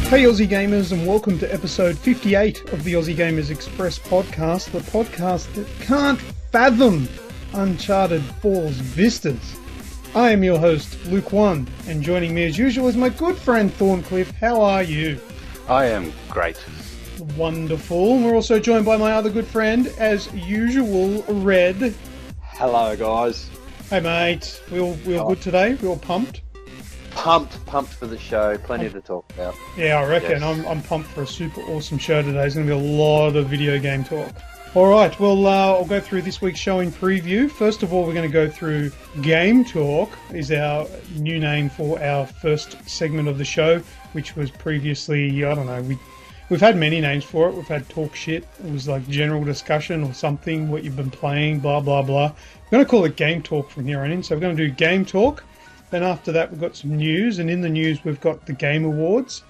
Hey Aussie Gamers, and welcome to episode 58 of the Aussie Gamers Express podcast, the podcast that can't fathom Uncharted 4's vistas. I am your host, LewkOne, and joining me as usual is my good friend Thorncliff. How are you? I am great. Wonderful. We're also joined by my other good friend, as usual, Red. Hello, guys. Hey mate, we all good today? We all pumped? Pumped for the show. Plenty to talk about. Yeah, I reckon. Yes. I'm pumped for a super awesome show today. There's going to be a lot of video game talk. All right, well, I'll go through this week's show in preview. First of all, we're going to go through Game Talk, is our new name for our first segment of the show, which was previously, I don't know, we've had many names for it. We've had Talk Shit. It was like general discussion or something, what you've been playing, blah, blah, blah. We're going to call it Game Talk from here on in. So we're going to do Game Talk. Then after that, we've got some news, and in the news, we've got the Game Awards,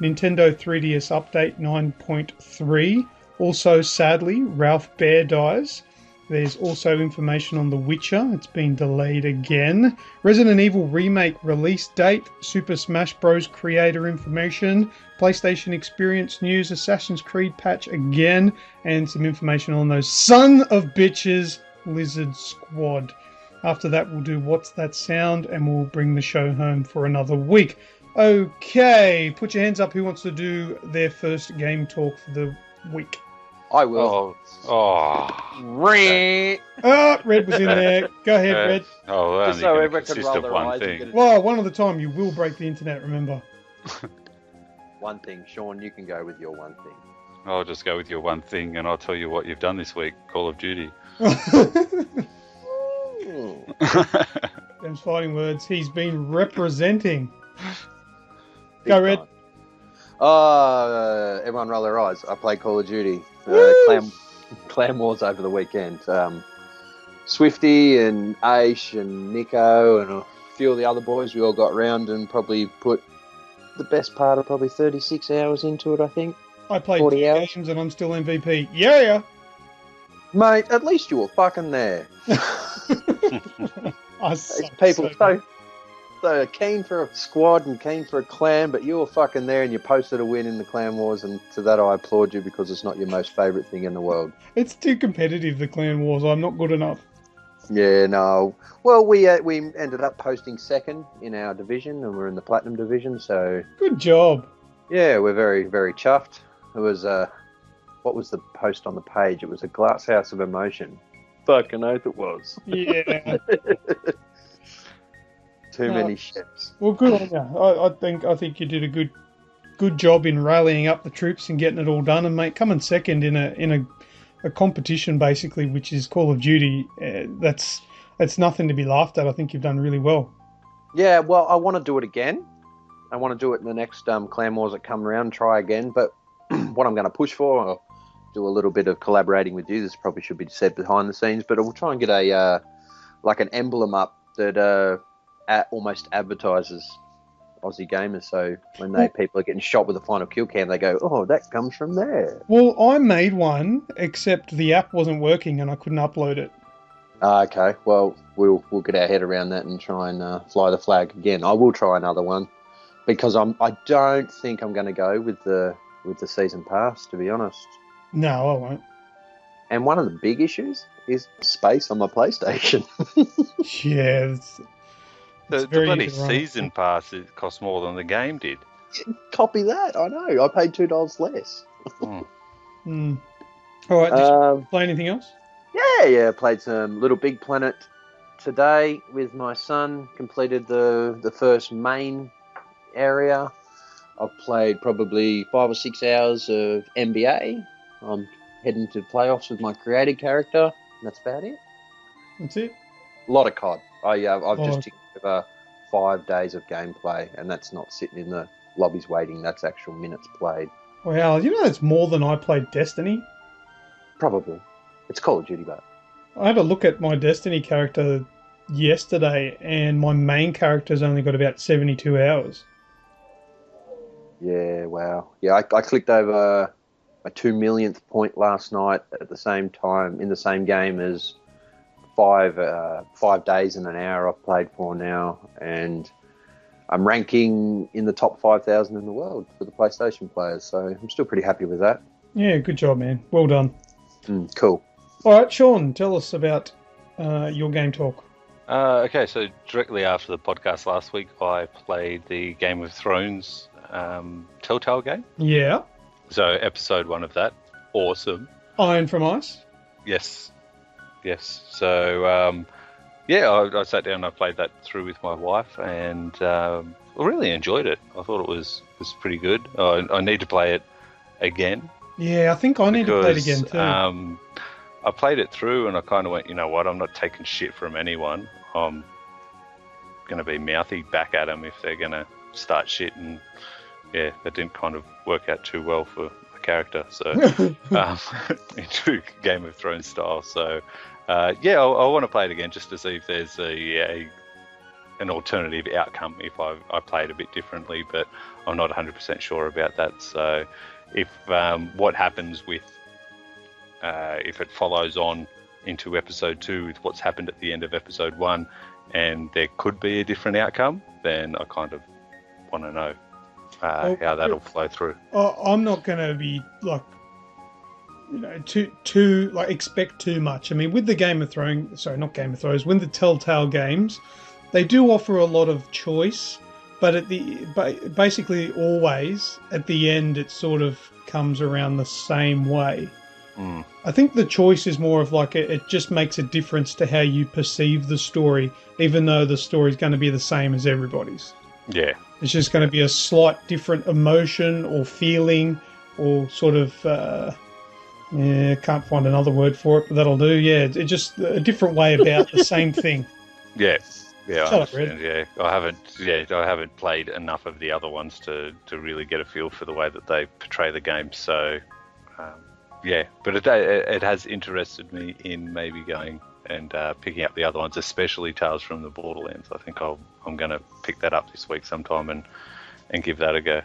Nintendo 3DS Update 9.3. Also, sadly, Ralph Baer dies. There's also information on The Witcher. It's been delayed again. Resident Evil Remake release date, Super Smash Bros. Creator information, PlayStation Experience news, Assassin's Creed patch again, and some information on those son of bitches Lizard Squad. After that, we'll do What's That Sound, and we'll bring the show home for another week. Okay, put your hands up. Who wants to do their first game talk for the week? I will. Red was in there. Go ahead, Red. Oh, well, just so everyone can roll their eyes. Well, one at a time. You will break the internet, remember. One thing. Sean, you can go with your one thing. I'll just go with your one thing, and I'll tell you what you've done this week. Call of Duty. Them's fighting words. He's been representing. Go, Red. Everyone roll their eyes. I played Call of Duty. Clan Wars over the weekend. Swifty and Aish and Nico and a few of the other boys, we all got round and probably put the best part of probably 36 hours into it, I think. I played 2 games and I'm still MVP. Yeah! Mate, at least you were fucking there. People so keen for a squad and keen for a clan, but you were fucking there and you posted a win in the Clan Wars, and to that I applaud you because it's not your most favourite thing in the world. It's too competitive, the Clan Wars. I'm not good enough. Yeah, no. Well, we ended up posting second in our division, and we're in the Platinum division, so... Good job. Yeah, we're very, very chuffed. It was, what was the post on the page? It was a glass house of emotion. Fucking oath it was. Yeah. Too many ships. Well, good on you. I think you did a good job in rallying up the troops and getting it all done. And mate, coming second in a competition basically, which is Call of Duty, that's nothing to be laughed at. I think you've done really well. Yeah, well, I want to do it again. I want to do it in the next Clan Wars that come around. Try again, but what I'm going to push for, I'll do a little bit of collaborating with you. This probably should be said behind the scenes, but we'll try and get a like an emblem up that almost advertises Aussie Gamers. So when people are getting shot with a final kill cam, they go, "Oh, that comes from there." Well, I made one, except the app wasn't working and I couldn't upload it. Okay, well, we'll get our head around that and try and fly the flag again. I will try another one because I don't think I'm going to go with the season pass, to be honest. No, I won't. And one of the big issues is space on my PlayStation. Yeah. The bloody season pass, it costs more than the game did. Copy that, I know. I paid $2 less. All right, did you play anything else? Yeah. Played some Little Big Planet today with my son. Completed the first main area. I've played probably 5 or 6 hours of NBA. I'm heading to playoffs with my created character. That's about it. That's it. A lot of COD. I've just ticked over 5 days of gameplay, and that's not sitting in the lobbies waiting. That's actual minutes played. Wow, you know it's more than I played Destiny. Probably. It's Call of Duty, but I had a look at my Destiny character yesterday, and my main character's only got about 72 hours. yeah, wow. Yeah, I clicked over my 2 millionth point last night at the same time in the same game as 5 days and an hour I've played for now, and I'm ranking in the top 5,000 in the world for the PlayStation players, so I'm still pretty happy with that. Yeah, good job, man. Well done. Cool. All right, Sean, tell us about your game talk. Okay, so directly after the podcast last week, I played the Game of Thrones Telltale game. Yeah. So episode 1 of that, awesome. Iron from Ice. Yes. So I sat down and I played that through with my wife, and I really enjoyed it. I thought it was pretty good. I need to play it again. Yeah, I think I need to play it again too. I played it through and I kind of went, you know what, I'm not taking shit from anyone. I'm going to be mouthy back at them if they're going to start shit, and yeah, that didn't kind of work out too well for the character. So into Game of Thrones style. So I want to play it again just to see if there's an alternative outcome if I play it a bit differently, but I'm not 100% sure about that. So if what happens with if it follows on into episode 2 with what's happened at the end of episode 1, and there could be a different outcome, then I kind of want to know how that'll flow through. I'm not going to be like, too like expect too much. I mean, with the with the Telltale games, they do offer a lot of choice, but basically always at the end it sort of comes around the same way. I think the choice is more of like it just makes a difference to how you perceive the story, even though the story is going to be the same as everybody's. Yeah. It's just going to be a slight different emotion or feeling or sort of, can't find another word for it, but that'll do. Yeah, it's just a different way about the same thing. Yeah. Yeah, Shut up, Red. Yeah, I haven't played enough of the other ones to really get a feel for the way that they portray the game. So, but it has interested me in maybe going and picking up the other ones, especially Tales from the Borderlands. I think I'm going to pick that up this week sometime and give that a go.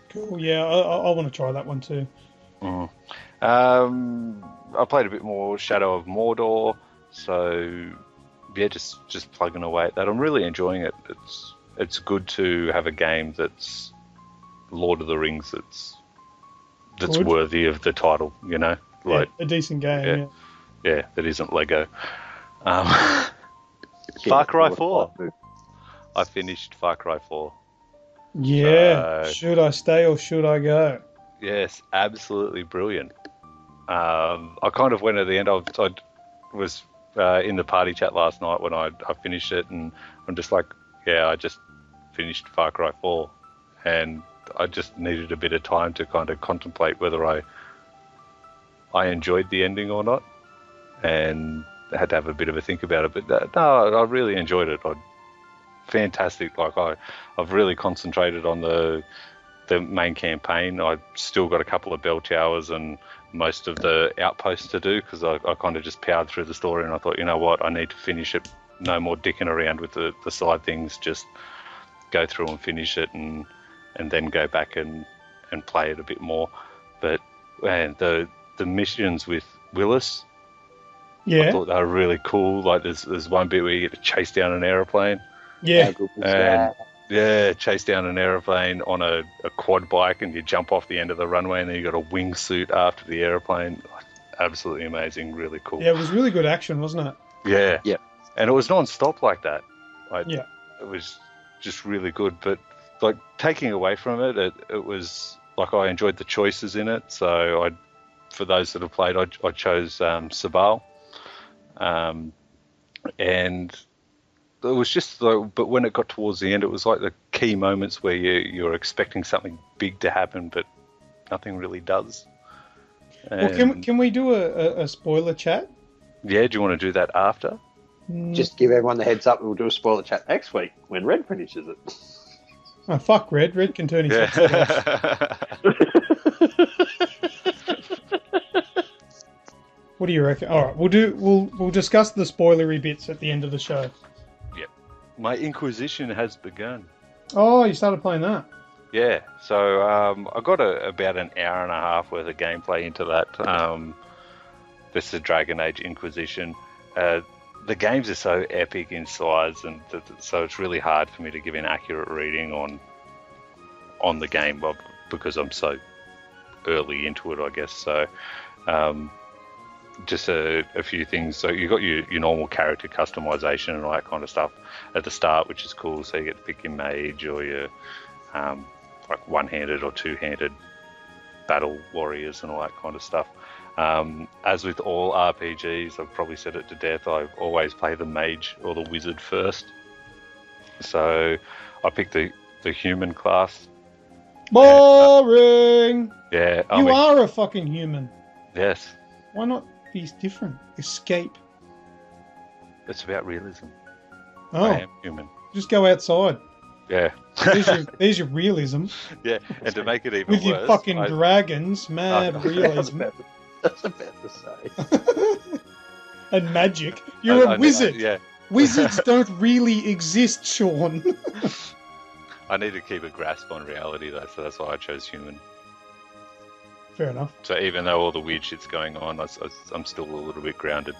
Cool. Yeah, I want to try that one too. I played a bit more Shadow of Mordor, so yeah, just plugging away at that. I'm really enjoying it. It's good to have a game that's Lord of the Rings that's good, worthy of the title, like a decent game. Yeah, that isn't Lego. Far Cry 4. I finished Far Cry 4. Yeah. Should I stay or should I go? Yes, absolutely brilliant. I kind of went at the end. I was in the party chat last night when I finished it, and I'm just like, I just finished Far Cry 4, and I just needed a bit of time to kind of contemplate whether I enjoyed the ending or not, and I had to have a bit of a think about it. But no, I really enjoyed it. Fantastic. Like I've really concentrated on the main campaign. I've still got a couple of bell towers and most of the outposts to do, because I kind of just powered through the story, and I thought, you know what, I need to finish it. No more dicking around with the side things. Just go through and finish it, and then go back and play it a bit more. But man, the missions with Willis, I thought they were really cool. Like there's one bit where you get to chase down an aeroplane. Yeah. Chase down an aeroplane on a quad bike, and you jump off the end of the runway, and then you got a wingsuit after the aeroplane. Absolutely amazing, really cool. Yeah, it was really good action, wasn't it? Yeah. Yeah. And it was non-stop like that. Yeah. It was just really good. But like taking away from it, it was like I enjoyed the choices in it. So for those that have played, I chose Sabal. And it was just like, but when it got towards the end, it was like the key moments where you're expecting something big to happen, but nothing really does. Well, can we do a spoiler chat? Yeah, do you want to do that after? Just give everyone the heads up. We'll do a spoiler chat next week when Red finishes it. Oh, fuck Red. Red can turn his headset off. What do you reckon? All right, we'll discuss the spoilery bits at the end of the show. Yep. My Inquisition has begun. Oh, you started playing that? Yeah. So I got about an hour and a half worth of gameplay into that. This is Dragon Age Inquisition. The games are so epic in size, and so it's really hard for me to give an accurate reading on the game, because I'm so early into it, I guess. So just a few things. So you got your normal character customization and all that kind of stuff at the start, which is cool. So you get to pick your mage or your like one-handed or two-handed battle warriors and all that kind of stuff. As with all RPGs, I've probably said it to death, I always play the mage or the wizard first. So I picked the human class. Boring! Yeah. You are a fucking human. Yes. Why not be different? Escape. It's about realism. Oh. I am human. Just go outside. Yeah. There's your realism. Yeah, and to make it even with worse... With your fucking dragons, mad realism. That's about to say. And magic. You're a wizard. Yeah. Wizards don't really exist, Sean. I need to keep a grasp on reality, though, so that's why I chose human. Fair enough. So even though all the weird shit's going on, I'm still a little bit grounded.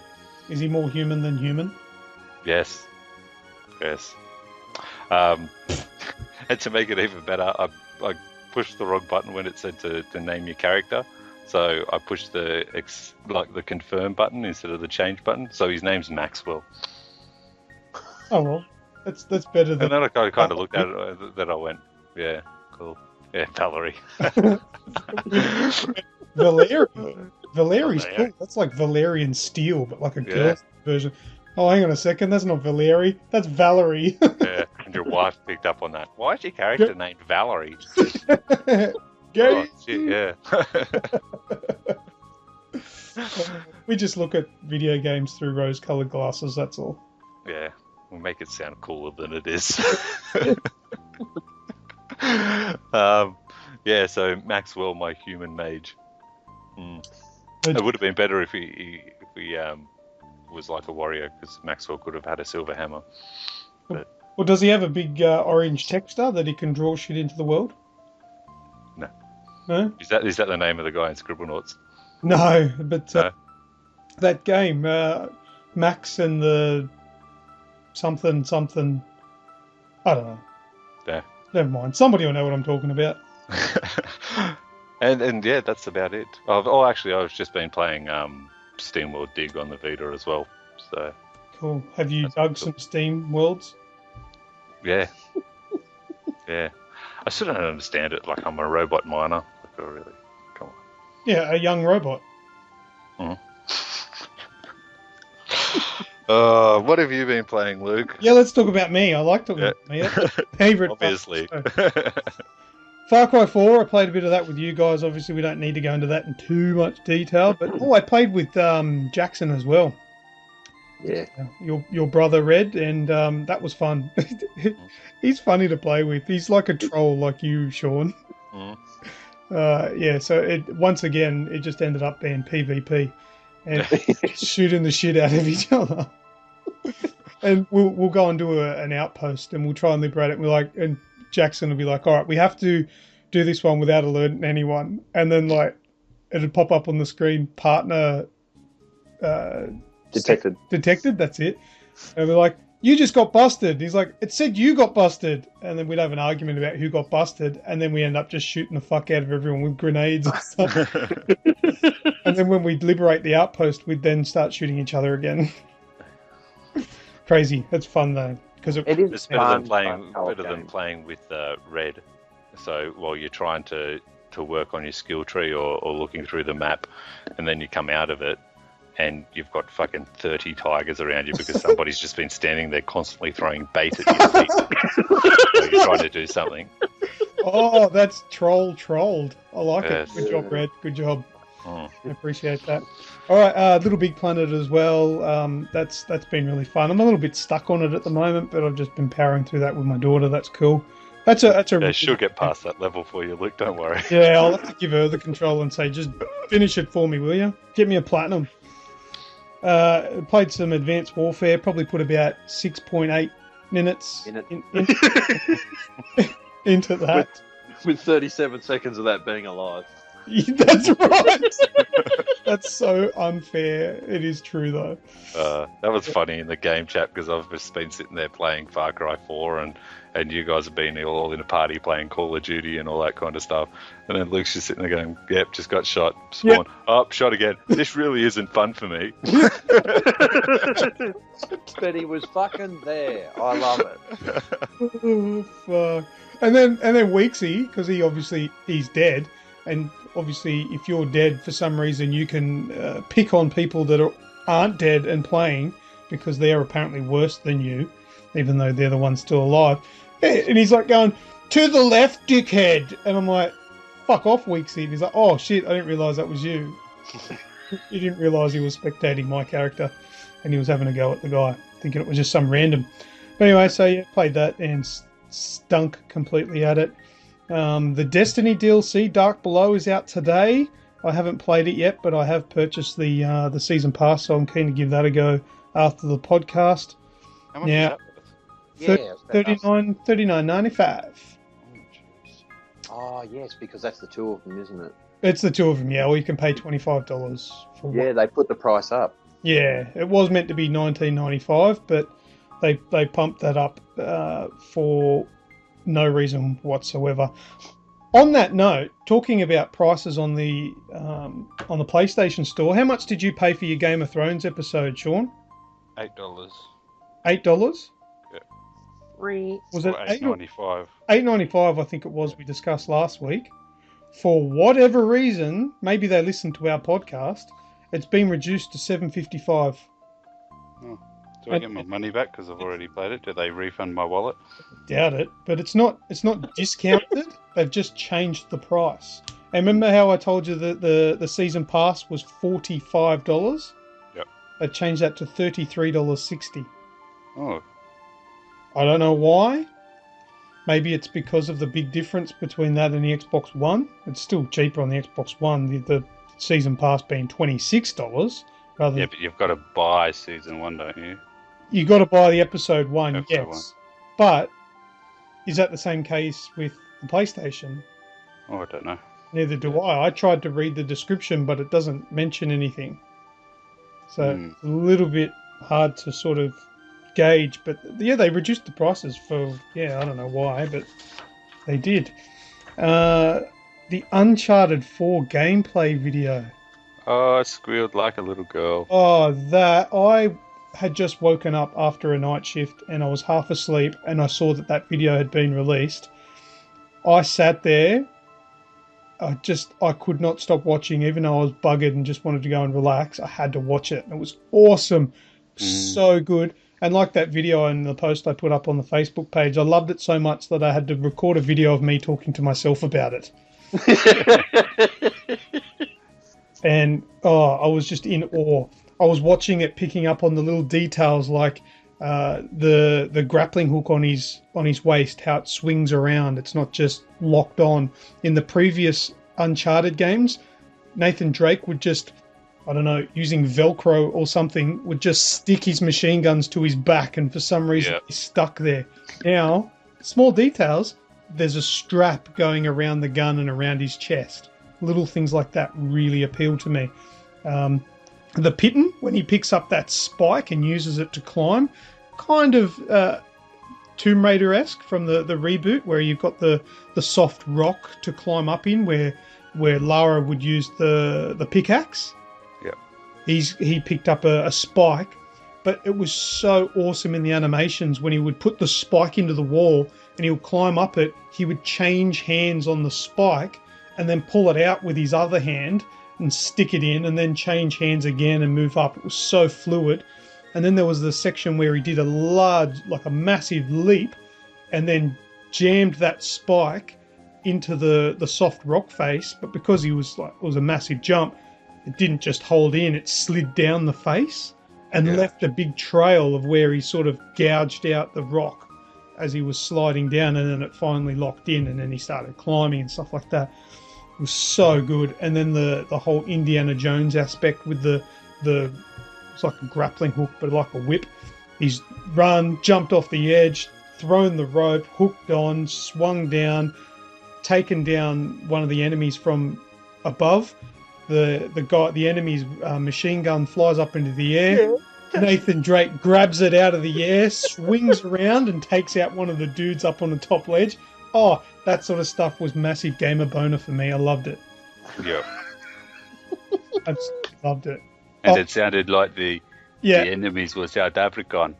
Is he more human than human? Yes. Yes. And to make it even better, I pushed the wrong button when it said to name your character. So I pushed the confirm button instead of the change button. So his name's Maxwell. Oh well, that's better than. And then I kind of looked at it, that I went, yeah, cool, yeah, Valerie. Valeri's cool. That's like Valerian steel, but like a girl's version. Oh, hang on a second, that's not Valerie, that's Valerie. Yeah, and your wife picked up on that. Why is your character named Valerie? Gay. Oh, shit, yeah. We just look at video games through rose-colored glasses, that's all. Yeah, we'll make it sound cooler than it is. Yeah, so Maxwell, my human mage. It would have been better if he was like a warrior, because Maxwell could have had a silver hammer. But... Well, does he have a big orange texture that he can draw shit into the world? No. No? Is that the name of the guy in Scribblenauts? No, but No? that game, Max and the something, I don't know. Yeah. Never mind. Somebody will know what I'm talking about. and yeah, that's about it. Actually, I've just been playing SteamWorld Dig on the Vita as well. So cool. Have you dug some Steam Worlds? Yeah. Yeah. I still don't understand it. Like, I'm a robot miner. Like, oh, really? Come on. Yeah, a young robot. What have you been playing, Luke? Yeah, let's talk about me. I like talking about me. That's my favourite. Obviously. Far Cry 4, I played a bit of that with you guys. Obviously, we don't need to go into that in too much detail. But, I played with Jackson as well. Yeah. Your brother, Red, and that was fun. He's funny to play with. He's like a troll like you, Sean. Yeah, so once again, it just ended up being PvP. And shooting the shit out of each other. And we'll go and do an outpost, and we'll try and liberate it. And Jackson will be like, all right, we have to do this one without alerting anyone. And then it'd pop up on the screen, partner detected, that's it. And we're like, you just got busted. And he's like, it said you got busted. And then we'd have an argument about who got busted, and then we end up just shooting the fuck out of everyone with grenades and stuff. And then when we'd liberate the outpost, we'd then start shooting each other again. Crazy. It's fun though, because it's better than playing with Red. So while you're trying to work on your skill tree or looking through the map, and then you come out of it and you've got fucking 30 tigers around you because somebody's just been standing there constantly throwing bait at your feet. So you're trying to do something. Oh, that's trolled. I like it. Good job, Red. Good job. Oh. I appreciate that. All right, Little Big Planet as well. That's been really fun. I'm a little bit stuck on it at the moment, but I've just been powering through that with my daughter. That's cool. That's a. Yeah, she'll get past that level for you, Luke. Don't worry. Yeah, I'll have to give her the control and say, just finish it for me, will you? Get me a platinum. Played some Advanced Warfare. Probably put about 6.8 minutes into that. With 37 seconds of that being alive. That's right. That's so unfair. It is true, though. That was funny in the game chat because I've just been sitting there playing Far Cry 4 and you guys have been all in a party playing Call of Duty and all that kind of stuff. And then Luke's just sitting there going, yep, just got shot. Spawn. Yep. Oh, shot again. This really isn't fun for me. But he was fucking there. I love it. Oh, fuck. And then Weeksy, because he's dead, and obviously if you're dead for some reason, you can pick on people that aren't dead and playing because they are apparently worse than you, even though they're the ones still alive. And he's like going, to the left, dickhead. And I'm like, fuck off, Weeksy. And he's like, oh shit, I didn't realise that was you. He didn't realise he was spectating my character and he was having a go at the guy, thinking it was just some random. But anyway, so yeah, played that and stunk completely at it. The Destiny DLC Dark Below is out today. I haven't played it yet, but I have purchased the season pass, so I'm keen to give that a go after the podcast. How much is that? Yeah, $39.95. Oh yes, because that's the two of them, isn't it? It's the two of them, yeah. Or you can pay $25 for. Yeah, they put the price up. Yeah, it was meant to be $19.95, but they pumped that up for no reason whatsoever. On that note, talking about prices on the PlayStation Store, how much did you pay for your Game of Thrones episode, Sean? $8. $8? Yeah. Was it $8.95? $8.95, I think it was. We discussed last week. For whatever reason, maybe they listened to our podcast. It's been reduced to $7.55. Oh. Do I get my money back because I've already played it? Do they refund my wallet? Doubt it, but it's not discounted. They've just changed the price. And remember how I told you that the season pass was $45? Yep. They changed that to $33.60. Oh. I don't know why. Maybe it's because of the big difference between that and the Xbox One. It's still cheaper on the Xbox One, the season pass being $26. Rather yeah, but you've got to buy season 1, don't you? You got to buy the episode 1, Episode yes. 1. But is that the same case with the PlayStation? Oh, I don't know. Neither do I. I tried to read the description, but it doesn't mention anything. So it's a little bit hard to sort of gauge. But yeah, they reduced the prices for, I don't know why, but they did. The Uncharted 4 gameplay video. Oh, I squealed like a little girl. Oh, I had just woken up after a night shift and I was half asleep and I saw that video had been released. I sat there. I could not stop watching, even though I was buggered and just wanted to go and relax. I had to watch it. It was awesome. So good. And like that video and the post I put up on the Facebook page, I loved it so much that I had to record a video of me talking to myself about it. And I was just in awe. I was watching it, picking up on the little details like the grappling hook on his waist, how it swings around. It's not just locked on. In the previous Uncharted games, Nathan Drake would just, I don't know, using Velcro or something, would just stick his machine guns to his back, and for some reason he's stuck there. Now, small details, there's a strap going around the gun and around his chest. Little things like that really appeal to me. The Pitten, when he picks up that spike and uses it to climb, kind of Tomb Raider-esque from the reboot, where you've got the soft rock to climb up in, where Lara would use the pickaxe. Yeah. He picked up a spike, but it was so awesome in the animations when he would put the spike into the wall and he would climb up it. He would change hands on the spike and then pull it out with his other hand and stick it in and then change hands again and move up. It was so fluid. And then there was the section where he did a massive leap and then jammed that spike into the soft rock face. But because it was a massive jump, it didn't just hold in, it slid down the face and left a big trail of where he sort of gouged out the rock as he was sliding down, and then it finally locked in, and then he started climbing and stuff like that. It was so good. And then the whole Indiana Jones aspect with the it's like a grappling hook, but like a whip. He's run, jumped off the edge, thrown the rope, hooked on, swung down, taken down one of the enemies from above. The enemy's machine gun flies up into the air. Yeah. Nathan Drake grabs it out of the air, swings around, and takes out one of the dudes up on the top ledge. Oh, that sort of stuff was massive gamer boner for me. I loved it. Yeah. I loved it. And it sounded like the enemies were South African.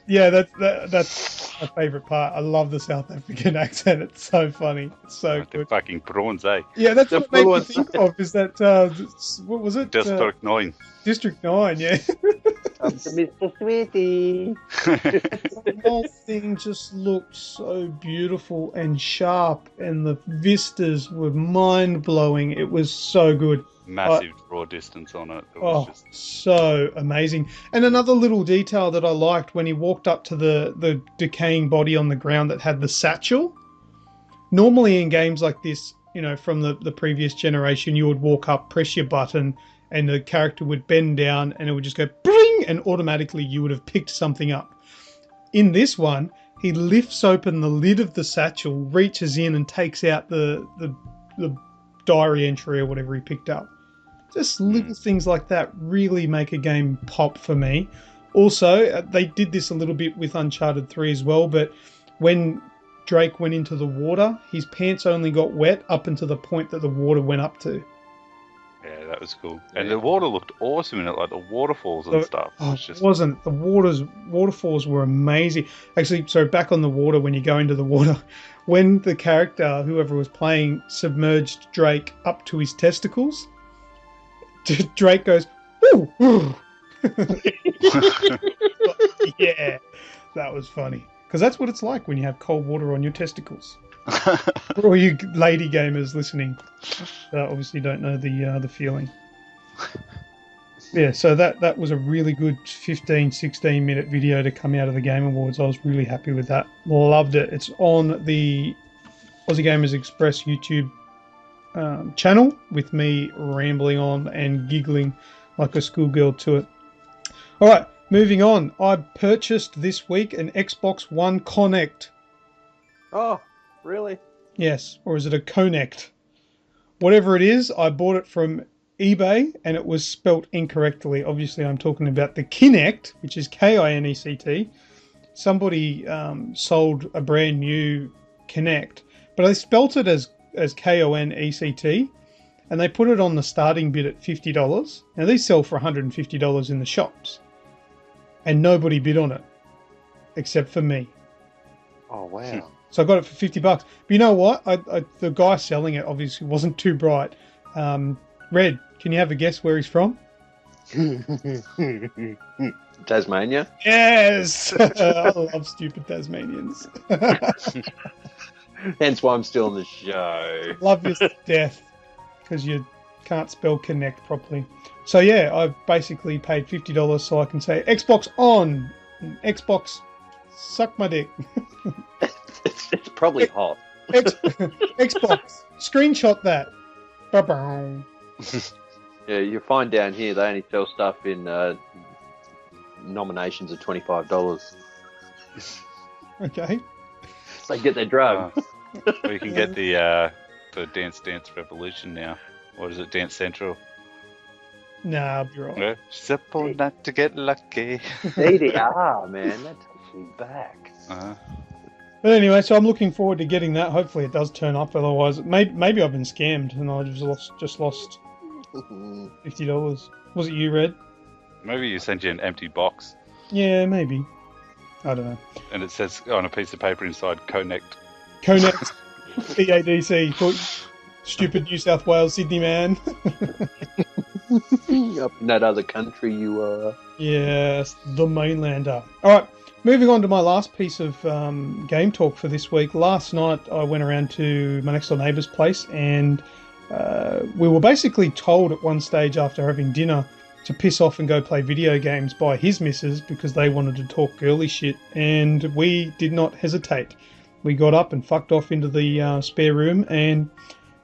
Yeah, that's my favourite part. I love the South African accent. It's so funny. It's so good. The fucking prawns, eh? Yeah, that's what it made me think of, is that, what was it? District 9. District 9, yeah. Mr. Sweetie. The whole thing just looked so beautiful and sharp, and the vistas were mind-blowing. It was so good. Massive draw distance on it. It was just so amazing. And another little detail that I liked, when he walked up to the decaying body on the ground that had the satchel. Normally in games like this, you know, from the previous generation, you would walk up, press your button, and the character would bend down and it would just go bring, and automatically you would have picked something up. In this one, he lifts open the lid of the satchel, reaches in and takes out the diary entry or whatever he picked up. Just little things like that really make a game pop for me. Also, they did this a little bit with Uncharted 3 as well, but when Drake went into the water, his pants only got wet up until the point that the water went up to. Yeah, that was cool. And the water looked awesome in it, like the waterfalls and stuff. It wasn't. The waterfalls were amazing. Actually, so back on the water, when you go into the water, when the character, whoever was playing, submerged Drake up to his testicles, Drake goes, "Ooh, ooh." Yeah, that was funny. Because that's what it's like when you have cold water on your testicles. For all you lady gamers listening, obviously don't know the feeling. Yeah, so that was a really good 15-16 minute video to come out of the Game Awards. I was really happy with that. Loved it. It's on the Aussie Gamers Express YouTube channel, with me rambling on and giggling like a schoolgirl to it. All right, moving on. I purchased this week an Xbox One Kinect. Oh, really? Yes, or is it a Connect? Whatever it is, I bought it from eBay and it was spelt incorrectly. Obviously, I'm talking about the Kinect, which is Kinect. Somebody sold a brand new Kinect, but they spelt it as Konect, and they put it on the starting bid at $50. Now, these sell for $150 in the shops, and nobody bid on it except for me. Oh, wow. So I got it for $50. But you know what? The guy selling it obviously wasn't too bright. Red, can you have a guess where he's from? Tasmania? Yes! I love stupid Tasmanians. Hence why I'm still on the show. Love you to death, because you can't spell connect properly. So yeah, I basically paid $50 so I can say Xbox on, Xbox suck my dick. It's probably hot. Xbox, screenshot that. Ba-bow. Yeah, you find down here they only sell stuff in nominations of $25. Okay. So get their drug. Or you can get the Dance Dance Revolution now. What is it, Dance Central? Nah, I'll be right. Yeah. Simple not to get lucky. DDR, man, that takes me back. But anyway, so I'm looking forward to getting that. Hopefully it does turn up. Otherwise, maybe I've been scammed and I just lost $50. Was it you, Red? Maybe you sent you an empty box. Yeah, maybe. I don't know. And it says on a piece of paper inside, Konect. Konect. EADC. Thought, stupid New South Wales, Sydney man. Up in that other country you are. Yes, the mainlander. All right, moving on to my last piece of game talk for this week. Last night I went around to my next door neighbour's place and we were basically told at one stage after having dinner to piss off and go play video games by his missus because they wanted to talk girly shit, and we did not hesitate. We got up and fucked off into the spare room and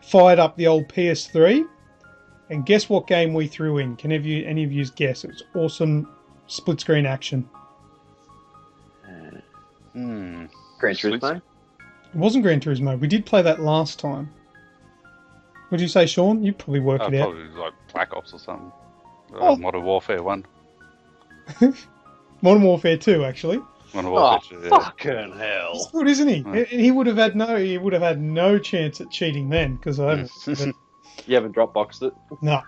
fired up the old PS3, and guess what game we threw in? Can any of you guess? It was awesome split screen action. Gran Turismo? It wasn't Gran Turismo. We did play that last time. What did you say, Sean? You probably worked it out. Probably like Black Ops or something. Modern Warfare 1. Modern Warfare 2, actually. Modern Warfare 2, yeah. Fucking hell! He's good, isn't he? Right. He would have had no chance at cheating then because I haven't. You haven't Dropboxed it? No.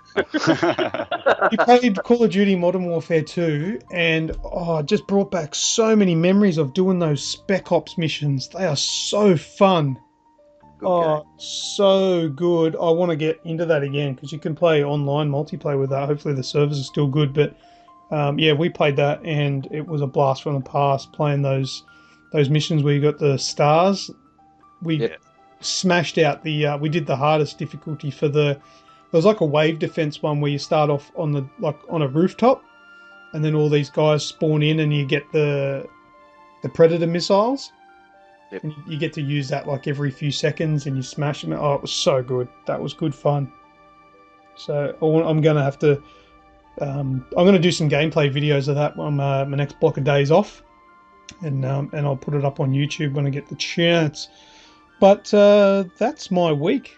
He played Call of Duty Modern Warfare 2 and it just brought back so many memories of doing those Spec Ops missions. They are so fun. Good So good. I want to get into that again because you can play online multiplayer with that. Hopefully the servers are still good. But yeah, we played that and it was a blast from the past playing those missions where you got the stars. We smashed out we did the hardest difficulty for there was like a wave defense one where you start off on a rooftop and then all these guys spawn in and you get the predator missiles. Yep. And you get to use that like every few seconds and you smash them. Oh, it was so good. That was good fun. So I'm going to have to I'm going to do some gameplay videos of that on my next block of days off, and I'll put it up on YouTube when I get the chance. But that's my week,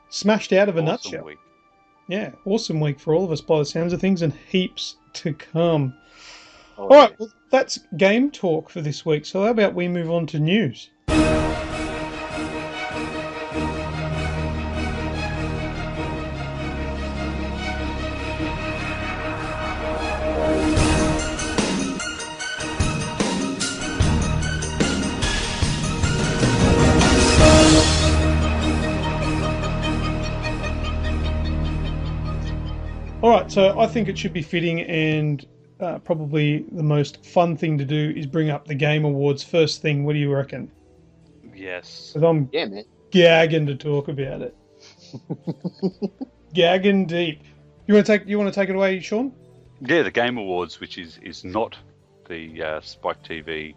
smashed out of a nutshell. Week. Yeah, awesome week for all of us by the sounds of things, and heaps to come. Oh, All right, well, that's game talk for this week. So how about we move on to news? All right, so I think it should be fitting and probably the most fun thing to do is bring up the Game Awards first thing. What do you reckon? Yes. 'Cause I'm man. gagging to talk about it. Gagging deep. You want to take it away, Sean? Yeah, the Game Awards, which is not the Spike TV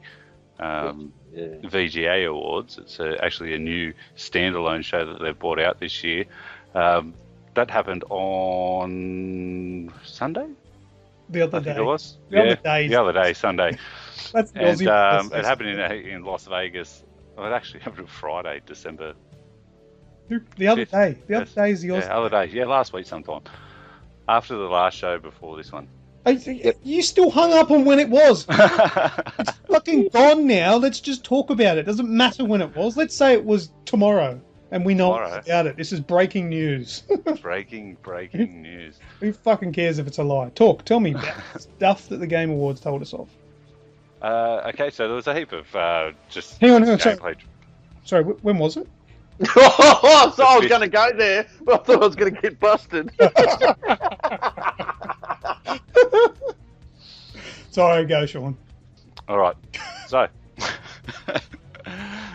VGA Awards. It's actually a new standalone show that they've brought out this year. That happened on Sunday? The other I day. think it was. The other day, Sunday. That's the And Aussie. it happened in Las Vegas. Well, it actually happened on Friday, December. The other 5th. day. The other Yes. day is the Aussie. Yeah, other day. Yeah, last week sometime. After the last show before this one. You still hung up on when it was. It's fucking gone now. Let's just talk about it. Doesn't matter when it was. Let's say it was tomorrow. And we know about it. This is breaking news. breaking news. Who fucking cares if it's a lie? Tell me about stuff that the Game Awards told us of. Okay, so there was a heap of just Hang on, gameplay. Sorry, when was it? So I was going to go there, but I thought I was going to get busted. Sorry, go, Sean. All right. So that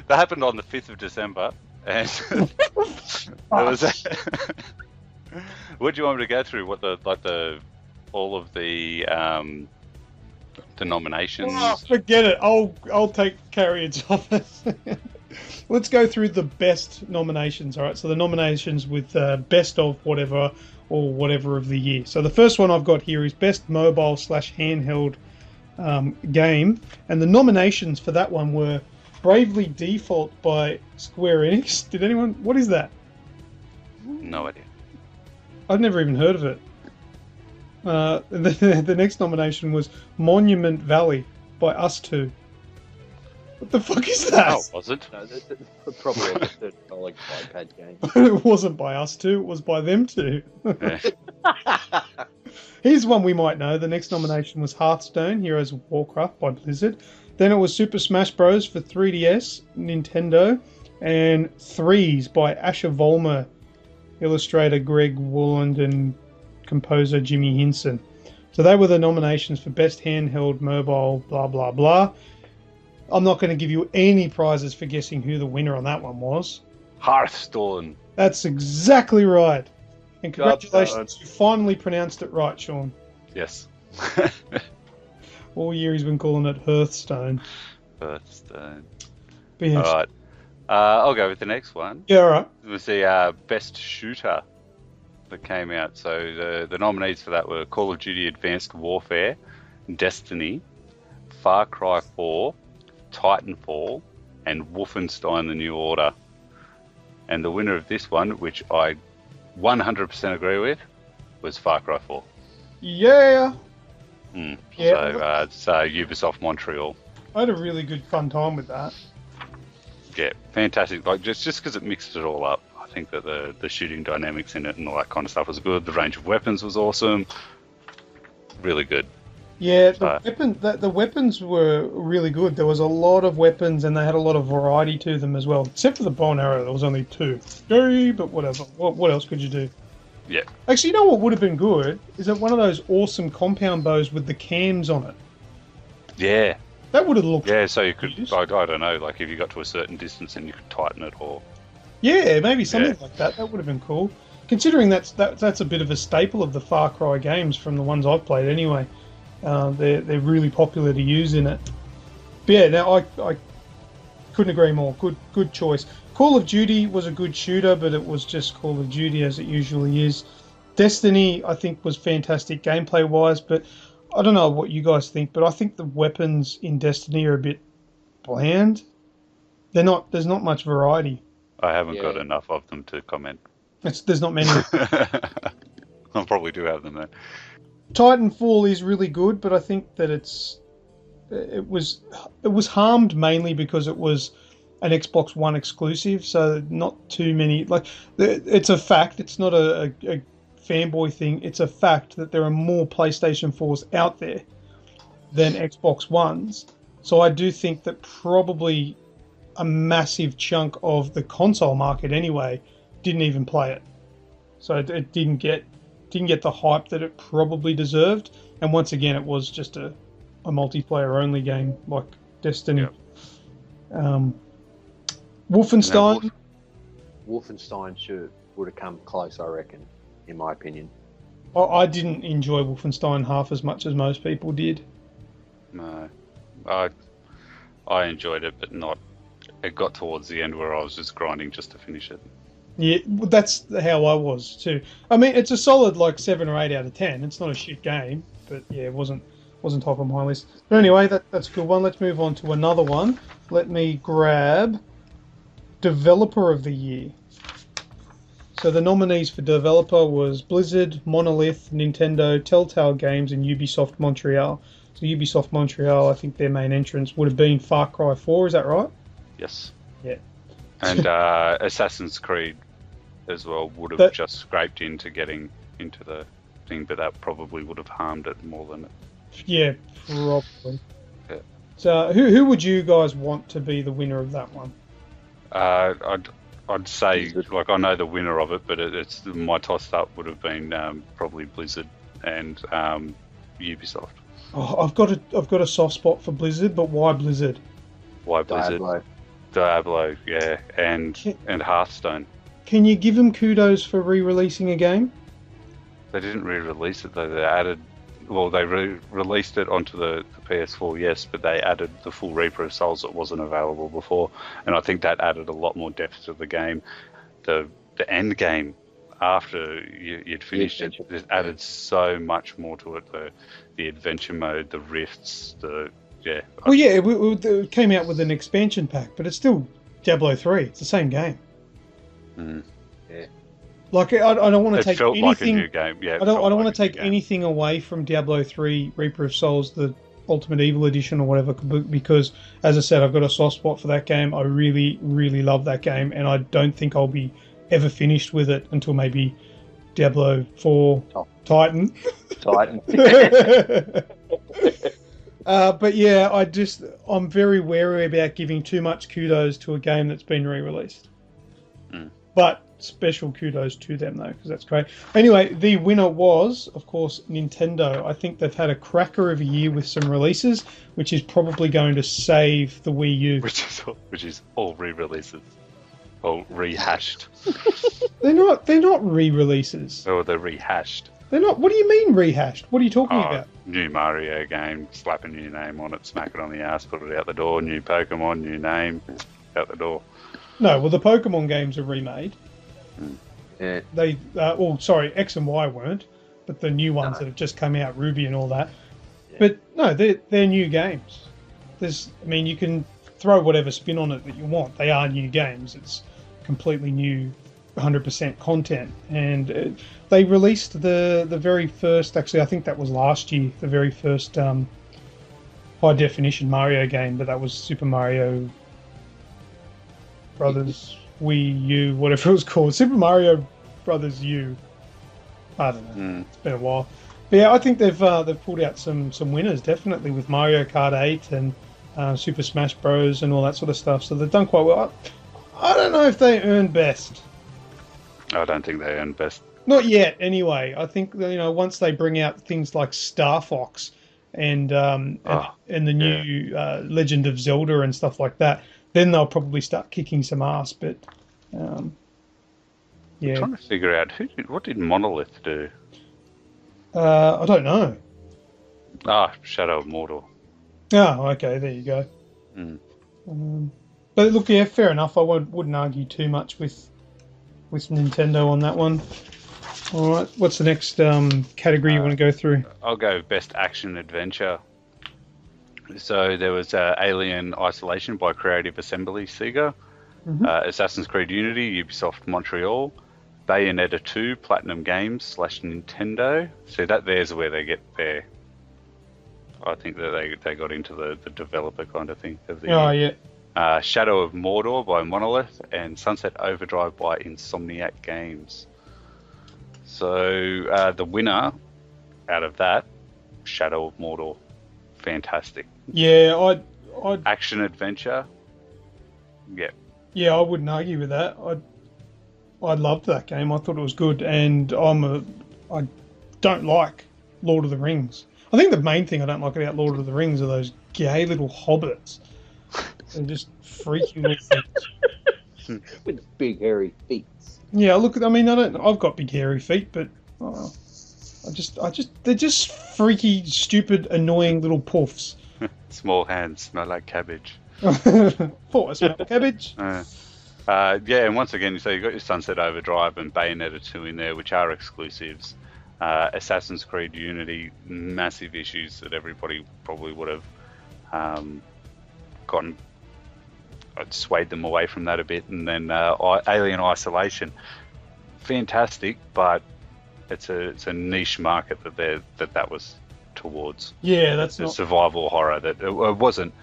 happened on the 5th of December, and there was. What do you want me to go through? What all of the nominations? Oh, forget it. I'll take Carrion's office. Let's go through the best nominations. All right. So the nominations with best of whatever or whatever of the year. So the first one I've got here is best mobile / handheld game, and the nominations for that one were Bravely Default by Square Enix. Did anyone? What is that? No idea. I've never even heard of it. The next nomination was Monument Valley by Us Two. What the fuck is that? Oh, was it? No, that's probably a $30 iPad game. It wasn't by Us Two, it was by them two. Yeah. Here's one we might know. The next nomination was Hearthstone, Heroes of Warcraft by Blizzard. Then it was Super Smash Bros. For 3DS, Nintendo, and Threes by Asher Vollmer, illustrator Greg Wooland, and composer Jimmy Hinson. So they were the nominations for Best Handheld Mobile, blah, blah, blah. I'm not going to give you any prizes for guessing who the winner on that one was. Hearthstone. That's exactly right. And God congratulations, you finally pronounced it right, Sean. Yes. All year he's been calling it Hearthstone. Hearthstone. But yeah, All right. I'll go with the next one. yeah, all right. It was the best shooter that came out. So the nominees for that were Call of Duty Advanced Warfare, Destiny, Far Cry 4, Titanfall, and Wolfenstein: The New Order. And the winner of this one, which I 100% agree with, was Far Cry 4. Yeah. Yeah. So Ubisoft Montreal. I had a really good fun time with that. Yeah, fantastic. Like just because it mixed it all up. I think that the shooting dynamics in it and all that kind of stuff was good. The range of weapons was awesome. Really good. Yeah, the weapons were really good. There was a lot of weapons, and they had a lot of variety to them as well. Except for the bow and arrow, there was only 2. Yay, but whatever. What else could you do? Yeah. Actually, you know what would have been good? Is that one of those awesome compound bows with the cams on it? Yeah. That would have looked... Yeah, so you could, I don't know, like if you got to a certain distance and you could tighten it or... Yeah, maybe something like that. That would have been cool. Considering that's a bit of a staple of the Far Cry games from the ones I've played anyway. They're really popular to use in it. But yeah, now I couldn't agree more. Good choice. Call of Duty was a good shooter, but it was just Call of Duty as it usually is. Destiny, I think, was fantastic gameplay-wise, but I don't know what you guys think, but I think the weapons in Destiny are a bit bland. There's not much variety. I haven't got enough of them to comment. There's not many. I probably do have them though. Titanfall is really good, but I think that it was harmed mainly because it was an Xbox One exclusive, so not too many. Like, it's a fact. It's not a fanboy thing. It's a fact that there are more PlayStation 4s out there than Xbox Ones. So I do think that probably a massive chunk of the console market anyway didn't even play it. So it didn't get the hype that it probably deserved. And once again, it was just a multiplayer only game like Destiny. Yep. Wolfenstein. Wolfenstein would have come close, I reckon, in my opinion. I didn't enjoy Wolfenstein half as much as most people did. No, I enjoyed it, but not. It got towards the end where I was just grinding just to finish it. Yeah, that's how I was too. I mean, it's a solid like 7 or 8 out of 10. It's not a shit game, but yeah, it wasn't top of my list. But anyway, that's a good one. Let's move on to another one. Let me grab Developer of the Year. So the nominees for Developer was Blizzard, Monolith, Nintendo, Telltale Games, and Ubisoft Montreal. So Ubisoft Montreal, I think their main entrance would have been Far Cry 4. Is that right? Yes. Yeah. And Assassin's Creed as well would have just scraped into getting into the thing, but that probably would have harmed it more than it. Yeah, probably. Yeah. So who would you guys want to be the winner of that one? I'd say, like, I know the winner of it, but it's my toss-up would have been probably Blizzard and Ubisoft. Oh, I've got a soft spot for Blizzard, but why Blizzard? Why Blizzard? Diablo, yeah, and Hearthstone. Can you give them kudos for re-releasing a game? They didn't re-release it though. They added, they released it onto the PS4, yes, but they added the full Reaper of Souls that wasn't available before, and I think that added a lot more depth to the game. The end game after you'd finished it added so much more to it. The adventure mode, the rifts, yeah. Well, yeah, it came out with an expansion pack, but it's still Diablo 3. It's the same game. Mm. Yeah. Like, I don't want to take anything. Like a new game. Yeah. I don't want to take anything away from Diablo 3 Reaper of Souls, the Ultimate Evil Edition or whatever, because, as I said, I've got a soft spot for that game. I really, really love that game, and I don't think I'll be ever finished with it until maybe Diablo 4 Titan. But yeah, I'm very wary about giving too much kudos to a game that's been re-released. Mm. But special kudos to them though, because that's great. Anyway, the winner was, of course, Nintendo. I think they've had a cracker of a year with some releases, which is probably going to save the Wii U. Which is all re-releases. Or rehashed. They're not re-releases. Or they're rehashed. They're not. What do you mean rehashed? What are you talking about? New Mario game, slap a new name on it, smack it on the ass, put it out the door. New Pokemon, new name, out the door. No, well, the Pokemon games are remade. Yeah. They, sorry, X and Y weren't, but the new ones that have just come out, Ruby and all that. Yeah. But no, they're new games. You can throw whatever spin on it that you want. They are new games. It's completely new, 100% content. And they released the very first, actually, I think that was last year, the very first high definition Mario game, but that was Super Mario Brothers Wii U, whatever it was called. Super Mario Brothers U. I don't know. It's been a while. But yeah, I think they've pulled out some winners, definitely, with Mario Kart 8 and Super Smash Bros. And all that sort of stuff. So they've done quite well. I don't know if they earned best. I don't think they earned best. Not yet, anyway. I think once they bring out things like Star Fox and the new Legend of Zelda and stuff like that, then they'll probably start kicking some ass. But yeah, I'm trying to figure out what did Monolith do? I don't know. Shadow of Mordor. Oh, okay, there you go. But look, yeah, fair enough. I wouldn't argue too much with Nintendo on that one. All right, what's the next category you want to go through? I'll go Best Action Adventure. So there was Alien Isolation by Creative Assembly Sega, Assassin's Creed Unity, Ubisoft Montreal, Bayonetta 2, Platinum Games / Nintendo. So there's where they get their... I think that they got into the developer kind of thing. Yeah. Shadow of Mordor by Monolith and Sunset Overdrive by Insomniac Games. So the winner out of that, Shadow of Mordor. Fantastic. Yeah, I'd action adventure. Yeah. Yeah, I wouldn't argue with that. I loved that game. I thought it was good, and I don't like Lord of the Rings. I think the main thing I don't like about Lord of the Rings are those gay little hobbits. They're just freaky little things. With big hairy feet. Yeah, look, I've got big hairy feet, but they're just freaky, stupid, annoying little puffs. Small hands smell like cabbage. Thought I smelled cabbage. Yeah, and once again, so you've got your Sunset Overdrive and Bayonetta 2 in there, which are exclusives. Assassin's Creed Unity, massive issues that everybody probably would have gotten... I'd swayed them away from that a bit. And then Alien Isolation, fantastic, but it's a niche market that was towards. Yeah, that's a survival horror that it wasn't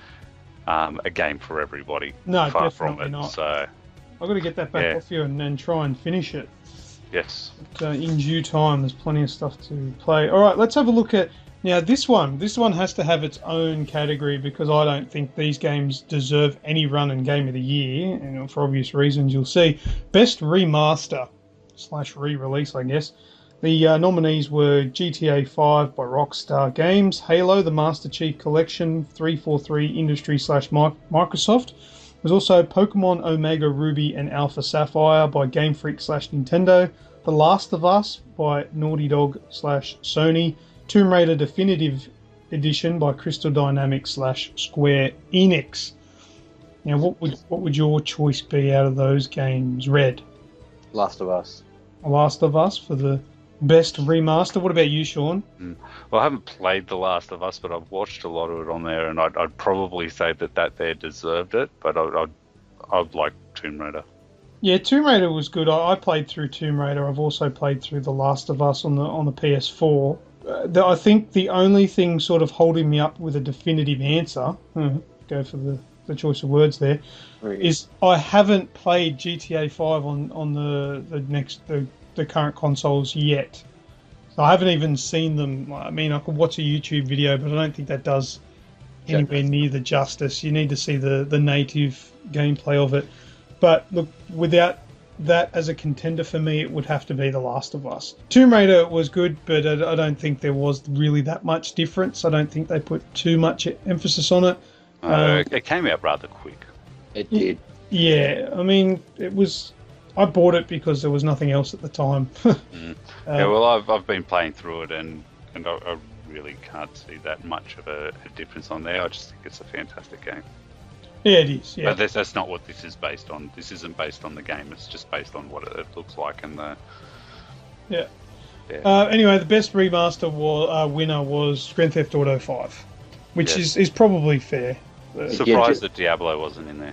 a game for everybody. No, far definitely from it. not. So I've got to get that back off you and try and finish it. Yes. But, in due time, there's plenty of stuff to play. All right, let's have a look at now this one. This one has to have its own category because I don't think these games deserve any run in Game of the Year, and for obvious reasons you'll see. Best Remaster / re-release, I guess. The nominees were GTA 5 by Rockstar Games, Halo, the Master Chief Collection, 343 Industry / Microsoft. There's also Pokemon Omega Ruby and Alpha Sapphire by Game Freak / Nintendo, The Last of Us by Naughty Dog / Sony, Tomb Raider Definitive Edition by Crystal Dynamics / Square Enix. Now, what would your choice be out of those games, Red? Last of Us. Last of Us for the best remaster. What about you, Sean? Well, I haven't played The Last of Us, but I've watched a lot of it on there, and I'd probably say that they deserved it, but I'd like Tomb Raider. Yeah, Tomb Raider was good. I played through Tomb Raider. I've also played through The Last of Us on the PS4. I think the only thing sort of holding me up with a definitive answer, go for the choice of words there, is I haven't played GTA 5 on the current consoles yet. So I haven't even seen them. I mean, I could watch a YouTube video, but I don't think that does anywhere near the justice. You need to see the native gameplay of it. But look, without that as a contender for me, it would have to be The Last of Us. Tomb Raider was good, but I don't think there was really that much difference. I don't think they put too much emphasis on it. It came out rather quick. It did. Yeah, I mean, it was. I bought it because there was nothing else at the time. Yeah, well, I've been playing through it, and I really can't see that much of a difference on there. I just think it's a fantastic game. Yeah, it is. Yeah, But that's not what this is based on. This isn't based on the game. It's just based on what it looks like and the. yeah. Yeah. Anyway, the best remaster winner was Grand Theft Auto 5, which Yes. is probably fair. Surprised that Diablo wasn't in there.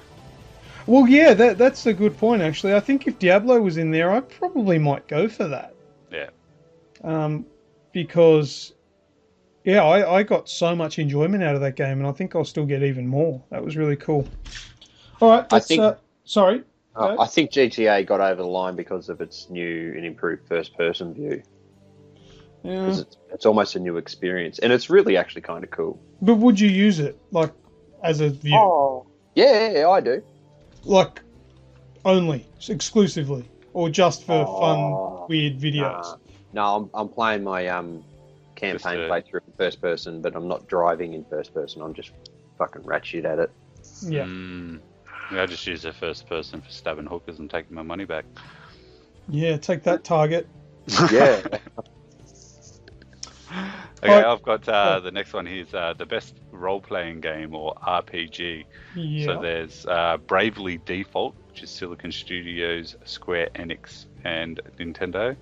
Well, yeah, that's a good point, actually. I think if Diablo was in there, I probably might go for that. Yeah. Because, yeah, I got so much enjoyment out of that game, and I think I'll still get even more. That was really cool. All right, I think- sorry. I think GTA got over the line because of its new and improved first-person view. Yeah. 'Cause it's almost a new experience, and it's really actually kind of cool. But would you use it, like, as a view? Oh, yeah, I do. Like, only, exclusively, or just for fun, weird videos? No, I'm playing my campaign playthrough in first person, but I'm not driving in first person. I'm just fucking rat shit at it. Yeah. Yeah, I just use the first person for stabbing hookers and taking my money back. Yeah, take that, Target. Yeah. Okay, Alright. I've got the next one here is the best role-playing game or RPG. Yeah. So there's Bravely Default, which is Silicon Studios, Square Enix, and Nintendo.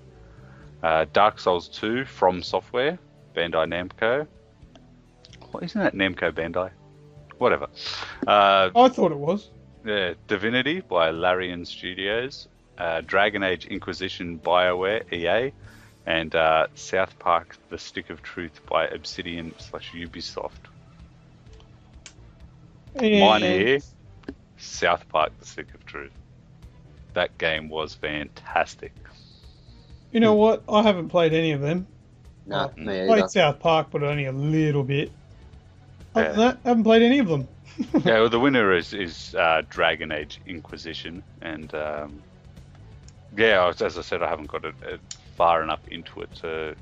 Dark Souls 2 from Software, Bandai Namco. What, isn't that Namco Bandai? Whatever. I thought it was. Yeah, Divinity by Larian Studios, Dragon Age Inquisition BioWare EA, and South Park: The Stick of Truth by Obsidian/Ubisoft. Mine here, South Park: The Stick of Truth. That game was fantastic. You know what? I haven't played any of them. No, me either. Played South Park, but only a little bit. Other than Yeah. that, I haven't played any of them. Yeah, well, the winner is Dragon Age Inquisition, and as I said, I haven't got it far enough into it to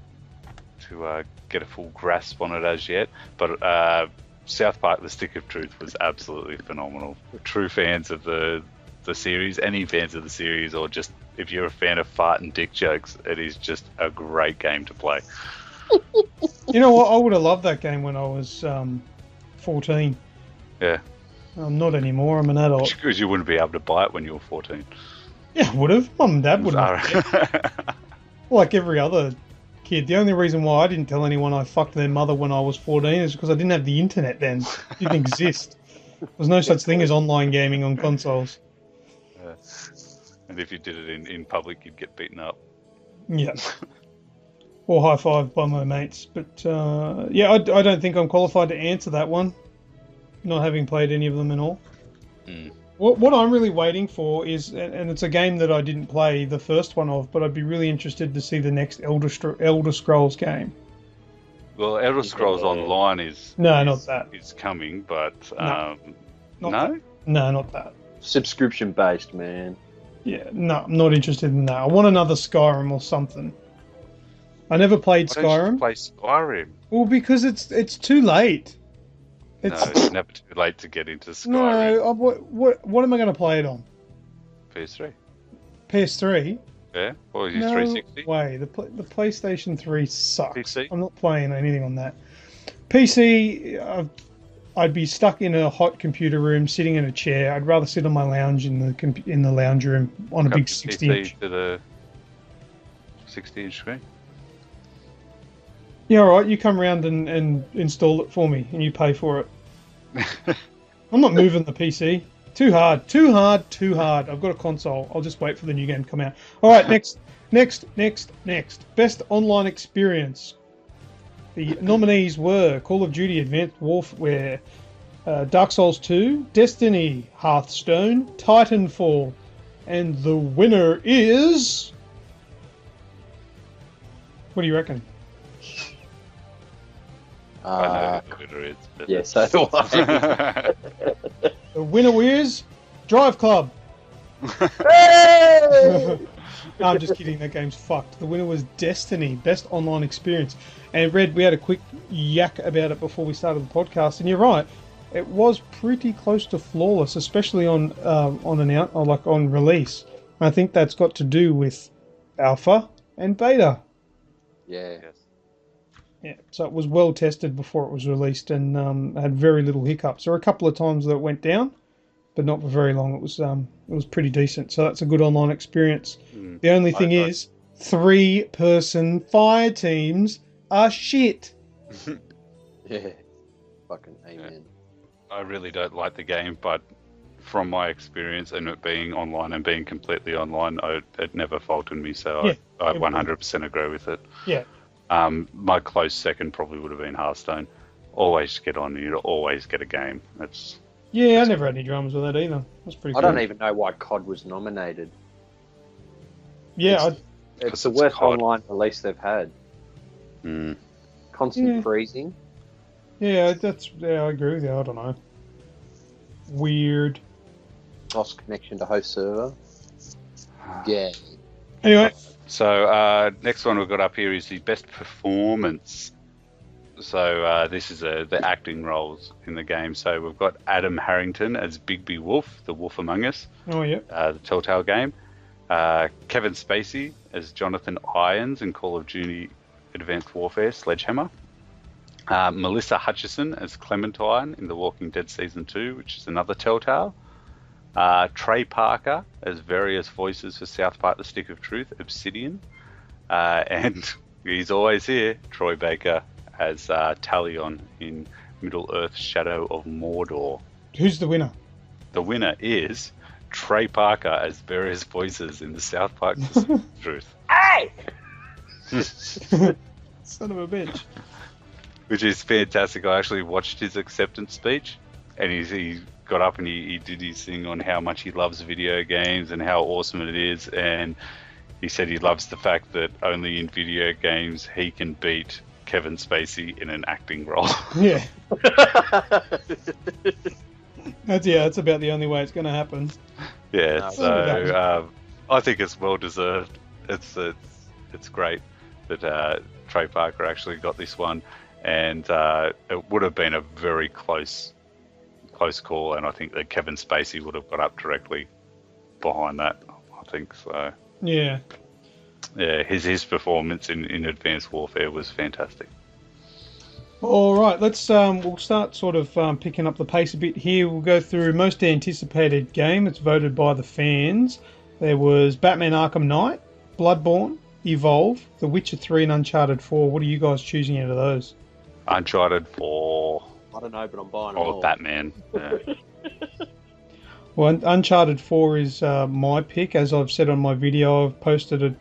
get a full grasp on it as yet. But South Park: The Stick of Truth was absolutely phenomenal. True fans of the series, any fans of the series, or just if you're a fan of fart and dick jokes, it is just a great game to play. You know what? I would have loved that game when I was 14. Yeah, I'm not anymore. I'm an adult. because you wouldn't be able to buy it when you were 14. Yeah, I would have. Mum and Dad wouldn't have. Like every other kid. The only reason why I didn't tell anyone I fucked their mother when I was 14 is because I didn't have the internet then. It didn't exist. There's no such thing as online gaming on consoles. And if you did it in public, you'd get beaten up. Yeah. Or high-fived by my mates. But, yeah, I don't think I'm qualified to answer that one. Not having played any of them at all. What I'm really waiting for is, and it's a game that I didn't play the first one of, but I'd be really interested to see the next Elder Scrolls game. Well, Elder Scrolls Online is not that. Is coming, but Not no. that. No, not that. Subscription based, man. Yeah, no, I'm not interested in that. I want another Skyrim or something. I never played Why don't you Skyrim. play Skyrim? Well, because it's too late. No, it's never too late to get into Skyrim. No, what am I going to play it on? PS3. PS3? Yeah? Or is it No 360? way. The PlayStation 3 sucks. PC? I'm not playing anything on that. PC, I'd be stuck in a hot computer room, sitting in a chair. I'd rather sit on my lounge in the lounge room on a big 60-inch. PC to the 60-inch screen? Yeah, all right. You come around and install it for me, and you pay for it. I'm not moving the PC. Too hard. I've got a console. I'll just wait for the new game to come out. All right, next. Best online experience. The nominees were Call of Duty Advanced Warfare, Dark Souls 2, Destiny, Hearthstone, Titanfall, and the winner is... What do you reckon? I know who the winner is. But Yeah, so do I. The winner is Drive Club. Hey! No, I'm just kidding. That game's fucked. The winner was Destiny, best online experience. And Red, we had a quick yak about it before we started the podcast, and you're right. it was pretty close to flawless, especially on release. And I think that's got to do with alpha and beta. Yeah. Yes. Yeah, so it was well tested before it was released and had very little hiccups. There were a couple of times that it went down, but not for very long. It was pretty decent. So that's a good online experience. The only thing is, 3-person fire teams are shit. Yeah. Fucking amen. I really don't like the game, but from my experience and it being online and being completely online, it never faulted me. So Yeah, I 100% agree with it. Yeah. My close second probably would have been Hearthstone. Always get on, you'd always get a game. I never had any dramas with that either. That's pretty I cool. don't even know why COD was nominated. Yeah, It's the worst COD. online release they've had. Constant freezing. I agree with you. I don't know. Weird. Lost connection to host server. Yeah. Anyway, So next one we've got up here is the best performance. So this is the acting roles in the game. So we've got Adam Harrington as Bigby Wolf, the Wolf Among Us, oh yeah, the Telltale game. Kevin Spacey as Jonathan Irons in Call of Duty Advanced Warfare Sledgehammer. Melissa Hutchison as Clementine in The Walking Dead Season 2, which is another Telltale. Trey Parker as various voices for South Park The Stick of Truth, Obsidian. And he's always here, Troy Baker as Talion in Middle-earth Shadow of Mordor. who's the winner? The winner is Trey Parker as various voices in the South Park The Stick of Truth. Hey! Son of a bitch. Which is fantastic. I actually watched his acceptance speech, and he got up and he did his thing on how much he loves video games and how awesome it is, and he said he loves the fact that only in video games he can beat Kevin Spacey in an acting role. Yeah. That's about the only way it's going to happen. Yeah, No, so I think it's well deserved. It's great that Trey Parker actually got this one, and it would have been a very close call, and I think that Kevin Spacey would have got up directly behind that. I think so. Yeah. Yeah, his performance in Advanced Warfare was fantastic. All right, we'll start sort of picking up the pace a bit here. We'll go through most anticipated game. It's voted by the fans. There was Batman Arkham Knight, Bloodborne, Evolve, The Witcher 3, and Uncharted 4. What are you guys choosing out of those? Uncharted 4 I don't know, but I'm buying them or all. Batman. Yeah. Well, Uncharted 4 is my pick. As I've said on my video, I've posted at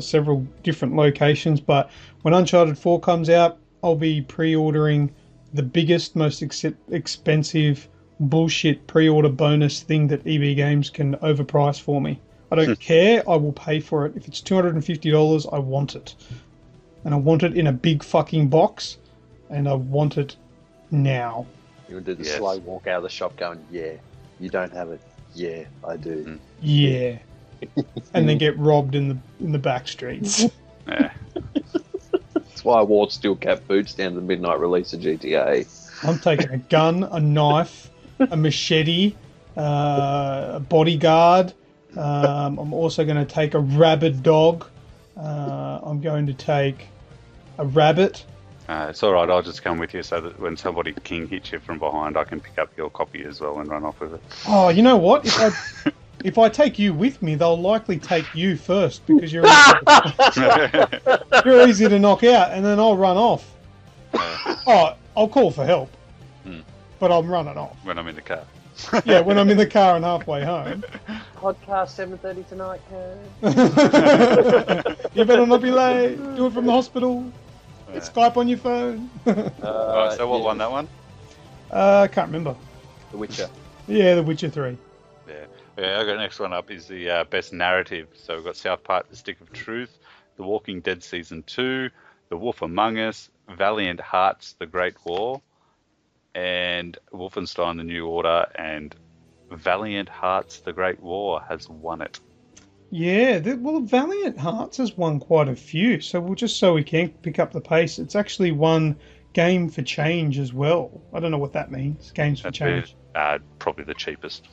several different locations, but when Uncharted 4 comes out, I'll be pre-ordering the biggest, most expensive bullshit pre-order bonus thing that EB Games can overprice for me. I don't care. I will pay for it. If it's $250, I want it. And I want it in a big fucking box, and I want it now. You would do the Yes. slow walk out of the shop going, yeah, you don't have it. Yeah, I do. Yeah. And then get robbed in the back streets. Yeah. That's why I wore steel cap boots down to the midnight release of GTA. I'm taking a gun, a knife, a machete, a bodyguard. I'm also going to take a rabid dog. I'm going to take a rabbit. It's all right. I'll just come with you so that when somebody king hits you from behind, I can pick up your copy as well and run off with it. Oh, you know what? If I take you with me, they'll likely take you first because you're easy to knock out, and then I'll run off. Oh, I'll call for help, but I'm running off. When I'm in the car. Yeah, when I'm in the car and halfway home. Podcast 7:30 tonight, Ken. You better not be late. Do it from the hospital. Skype on your phone. Right, so what won that one? I can't remember. The Witcher. Yeah, The Witcher 3. Yeah, I got the next one up is the best narrative. So we've got South Park: The Stick of Truth, The Walking Dead Season 2, The Wolf Among Us, Valiant Hearts: The Great War, and Wolfenstein: The New Order, and Valiant Hearts: The Great War has won it. Yeah, well, Valiant Hearts has won quite a few, so we can pick up the pace. It's actually won game for change as well. I don't know what that means. Games for change. Probably the cheapest.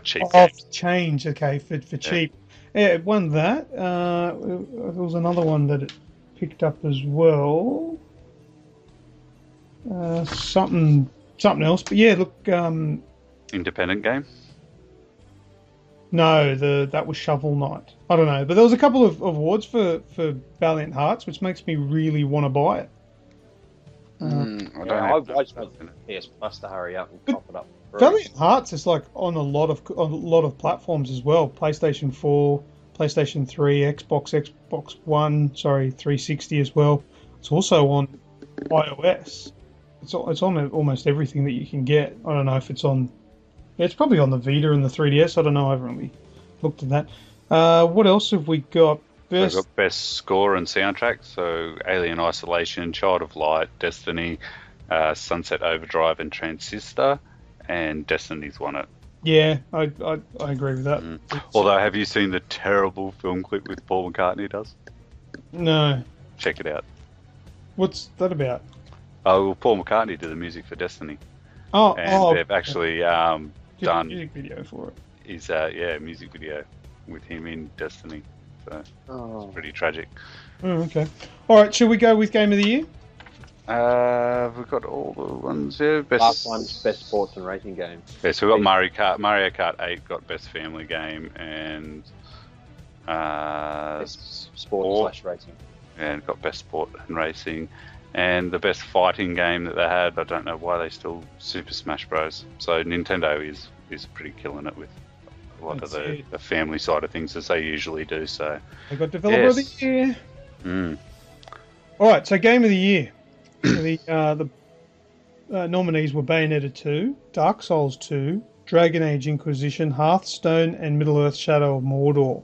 Cheap Oh, games. change. Okay, for cheap. Yeah, it won that. There was another one that it picked up as well. Something else. But yeah, look. Independent game. No, that was Shovel Knight. I don't know, but there was a couple of awards for Valiant Hearts, which makes me really want to buy it. I just want PS Plus to hurry up and cop it up. Valiant Hearts is like on a lot of platforms as well. PlayStation 4, PlayStation 3, Xbox One, 360 as well. It's also on iOS. It's on almost everything that you can get. I don't know if it's on. Yeah, it's probably on the Vita and the 3DS. I don't know. I haven't really looked at that. What else have we got? We've got best score and soundtrack. So Alien Isolation, Child of Light, Destiny, Sunset Overdrive, and Transistor. And Destiny's won it. Yeah, I agree with that. Although, have you seen the terrible film clip with Paul McCartney does? No. Check it out. What's that about? Oh, well, Paul McCartney did the music for Destiny. They've actually done music video for it. Is music video with him in Destiny. So it's pretty tragic. Oh, okay. All right, shall we go with Game of the Year? We've got all the ones here. Last one's best sports and racing game. Yeah, so we've got Mario Kart 8 got best family game and best sport/racing. And got best sport and racing. And the best fighting game that they had, I don't know why they still Super Smash Bros. So Nintendo is pretty killing it with a lot of the family side of things as they usually do. So they got Developer of the Year. All right, so Game of the Year. The nominees were Bayonetta 2, Dark Souls 2, Dragon Age Inquisition, Hearthstone, and Middle-earth: Shadow of Mordor.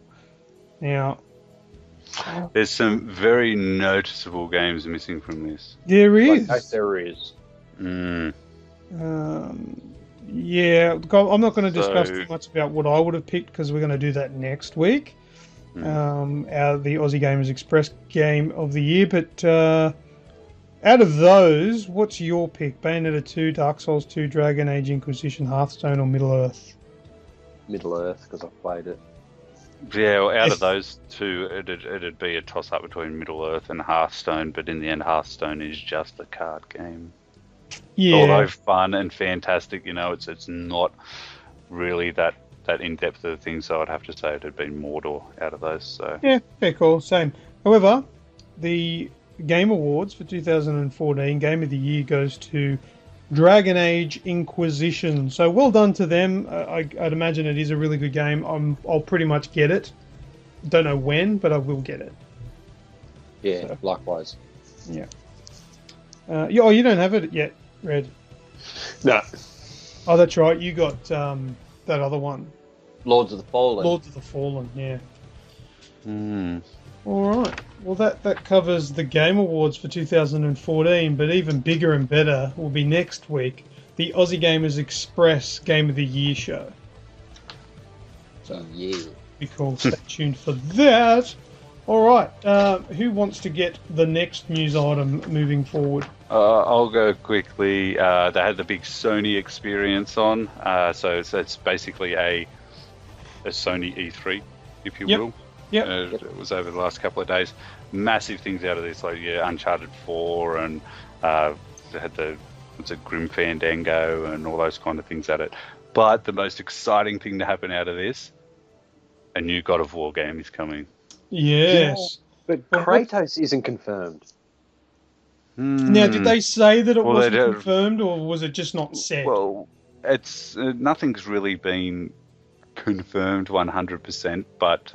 Now, there's some very noticeable games missing from this. There is. There is. Yeah, I'm not going to discuss too much about what I would have picked because we're going to do that next week. The Aussie Gamers Express Game of the Year. But out of those, what's your pick? Bayonetta 2, Dark Souls 2, Dragon Age Inquisition, Hearthstone, or Middle-earth? Middle-earth, because I've played it. Yeah, well, out of those two, it'd be a toss-up between Middle-earth and Hearthstone, but in the end, Hearthstone is just a card game. Yeah. Although fun and fantastic, it's not really that in-depth of a thing, so I'd have to say it'd be Mordor out of those. So yeah, fair call, same. However, the Game Awards for 2014 Game of the Year goes to Dragon Age Inquisition. So well done to them. I'd imagine it is a really good game. I'll pretty much get it. Don't know when, but I will get it. Yeah, so, likewise. Yeah. You don't have it yet, Red? No. Oh, that's right. You got that other one. Lords of the Fallen. Lords of the Fallen, yeah. All right. Well, that covers the Game Awards for 2014, but even bigger and better will be next week, the Aussie Gamers Express Game of the Year show. So, yeah. Be cool. Stay tuned for that. All right. Who wants to get the next news item moving forward? I'll go quickly. They had the big Sony experience on, so it's basically a Sony E3, if you will. Yep. It was over the last couple of days. Massive things out of this, like Uncharted 4, and they had Grim Fandango and all those kind of things at it. But the most exciting thing to happen out of this, a new God of War game is coming. Yes. Yeah, but Kratos isn't confirmed. Now, did they say that it wasn't confirmed, or was it just not said? Well, it's nothing's really been confirmed 100%, but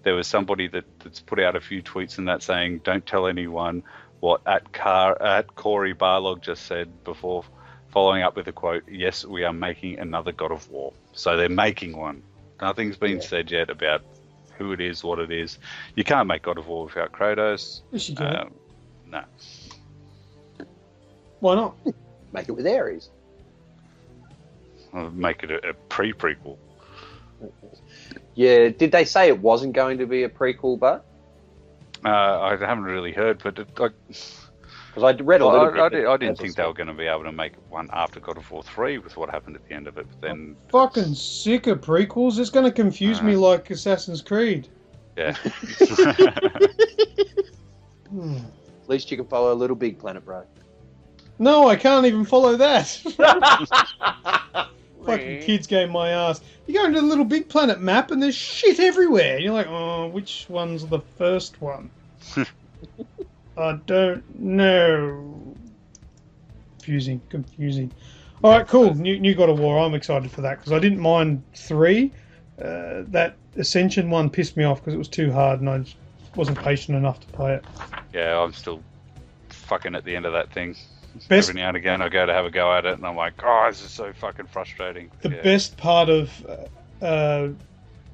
there was somebody that's put out a few tweets and that saying, "Don't tell anyone what at Corey Barlog just said," before following up with a quote, "Yes, we are making another God of War." So they're making one. Nothing's been said yet about who it is, what it is. You can't make God of War without Kratos. Yes, you can. No. Why not? Make it with Ares. I'll make it a pre-prequel. Yeah, did they say it wasn't going to be a prequel, but? I haven't really heard, but Because I read a little bit. I didn't think they were going to be able to make one after God of War 3 with what happened at the end of it. But then Fucking sick of prequels. It's going to confuse me like Assassin's Creed. yeah. At least you can follow Little Big Planet, bro. No, I can't even follow that. Fucking kids game my ass. You go into the Little Big Planet map and there's shit everywhere. You're like, oh, which one's the first one? I don't know. Confusing. All right, cool. New God of War. I'm excited for that because I didn't mind 3. That Ascension one pissed me off because it was too hard and I just wasn't patient enough to play it. Yeah, I'm still fucking at the end of that thing. Every now and again I go to have a go at it and I'm like, oh, this is so fucking frustrating. The best part of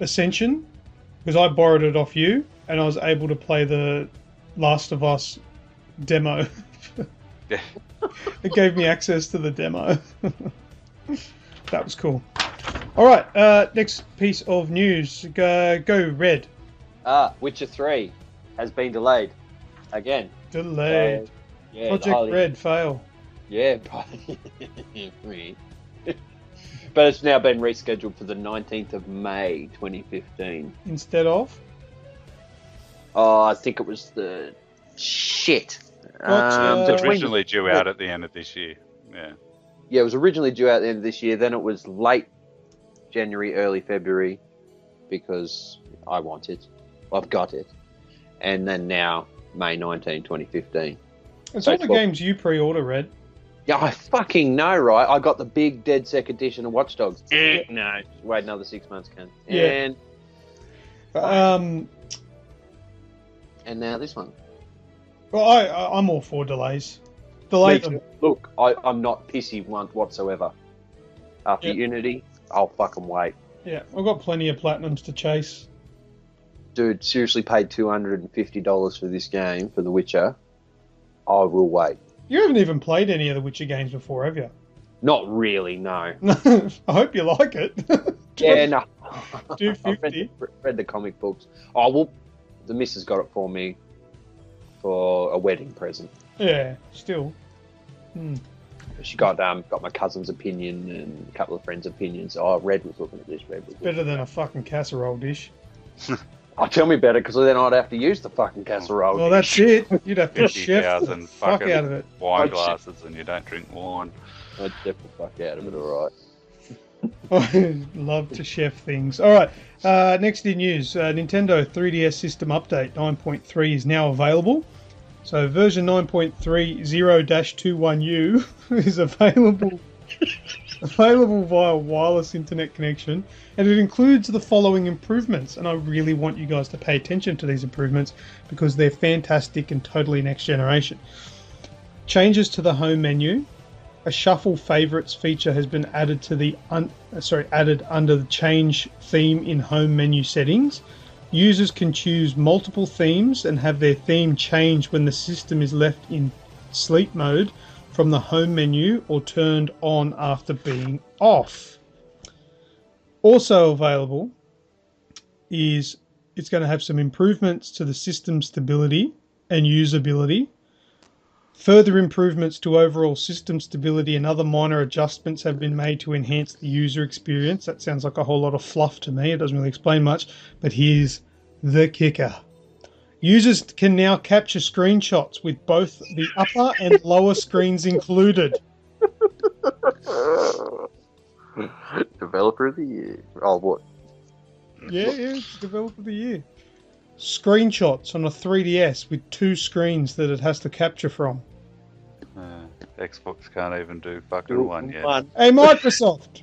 Ascension, because I borrowed it off you and I was able to play the Last of Us demo. Yeah. It gave me access to the demo. That was cool. All right, next piece of news. Go Red. Witcher 3 has been delayed again. Delayed. Yeah, Project Red fail. Yeah, but it's now been rescheduled for the 19th of May 2015. Instead of? Oh, I think it was the shit. Gotcha. It's originally due out at the end of this year. Yeah. Yeah, it was originally due out at the end of this year. Then it was late January, early February, because I want it. I've got it. And then now, May 19, 2015. It's all the games you pre-order, Red. Yeah, I fucking know, right? I got the big DedSec edition of Watch Dogs. No, wait another 6 months, Ken. Yeah. And now this one. Well, I'm all for delays. Delay them. Look, I'm not pissy whatsoever. After Unity, I'll fucking wait. Yeah, I've got plenty of platinums to chase. Dude, seriously paid $250 for this game, for The Witcher. I will wait. You haven't even played any of the Witcher games before, have you? Not really, no. I hope you like it. Yeah, no. $250. I've read the comic books. Oh, well, the missus got it for me for a wedding present. Yeah, still. She got my cousin's opinion and a couple of friends' opinions. Oh, Red was looking at this. Red was better than a fucking casserole dish. Oh, tell me better, because then I'd have to use the fucking casserole. Well, that's it. You'd have to chef the 50,000 fuck out of it. wine glasses, and you don't drink wine. I'd chef the fuck out of it, all right. I love to chef things. All right, next in news, Nintendo 3DS system update 9.3 is now available. So version 9.30-21U is available via wireless internet connection, and it includes the following improvements. And I really want you guys to pay attention to these improvements because they're fantastic and totally next generation. Changes to the home menu. A shuffle favorites feature has been added to the added under the change theme in home menu settings. Users can choose multiple themes and have their theme change when the system is left in sleep mode from the home menu or turned on after being off. Also available is it's going to have some improvements to the system stability and usability. Further improvements to overall system stability and other minor adjustments have been made to enhance the user experience. That sounds like a whole lot of fluff to me. It doesn't really explain much, but here's the kicker. Users can now capture screenshots with both the upper and lower screens included. Developer of the year. Oh, what? Yeah, it's Developer of the year. Screenshots on a 3DS with 2 screens that it has to capture from. Xbox can't even do fucking one yet. Hey, Microsoft!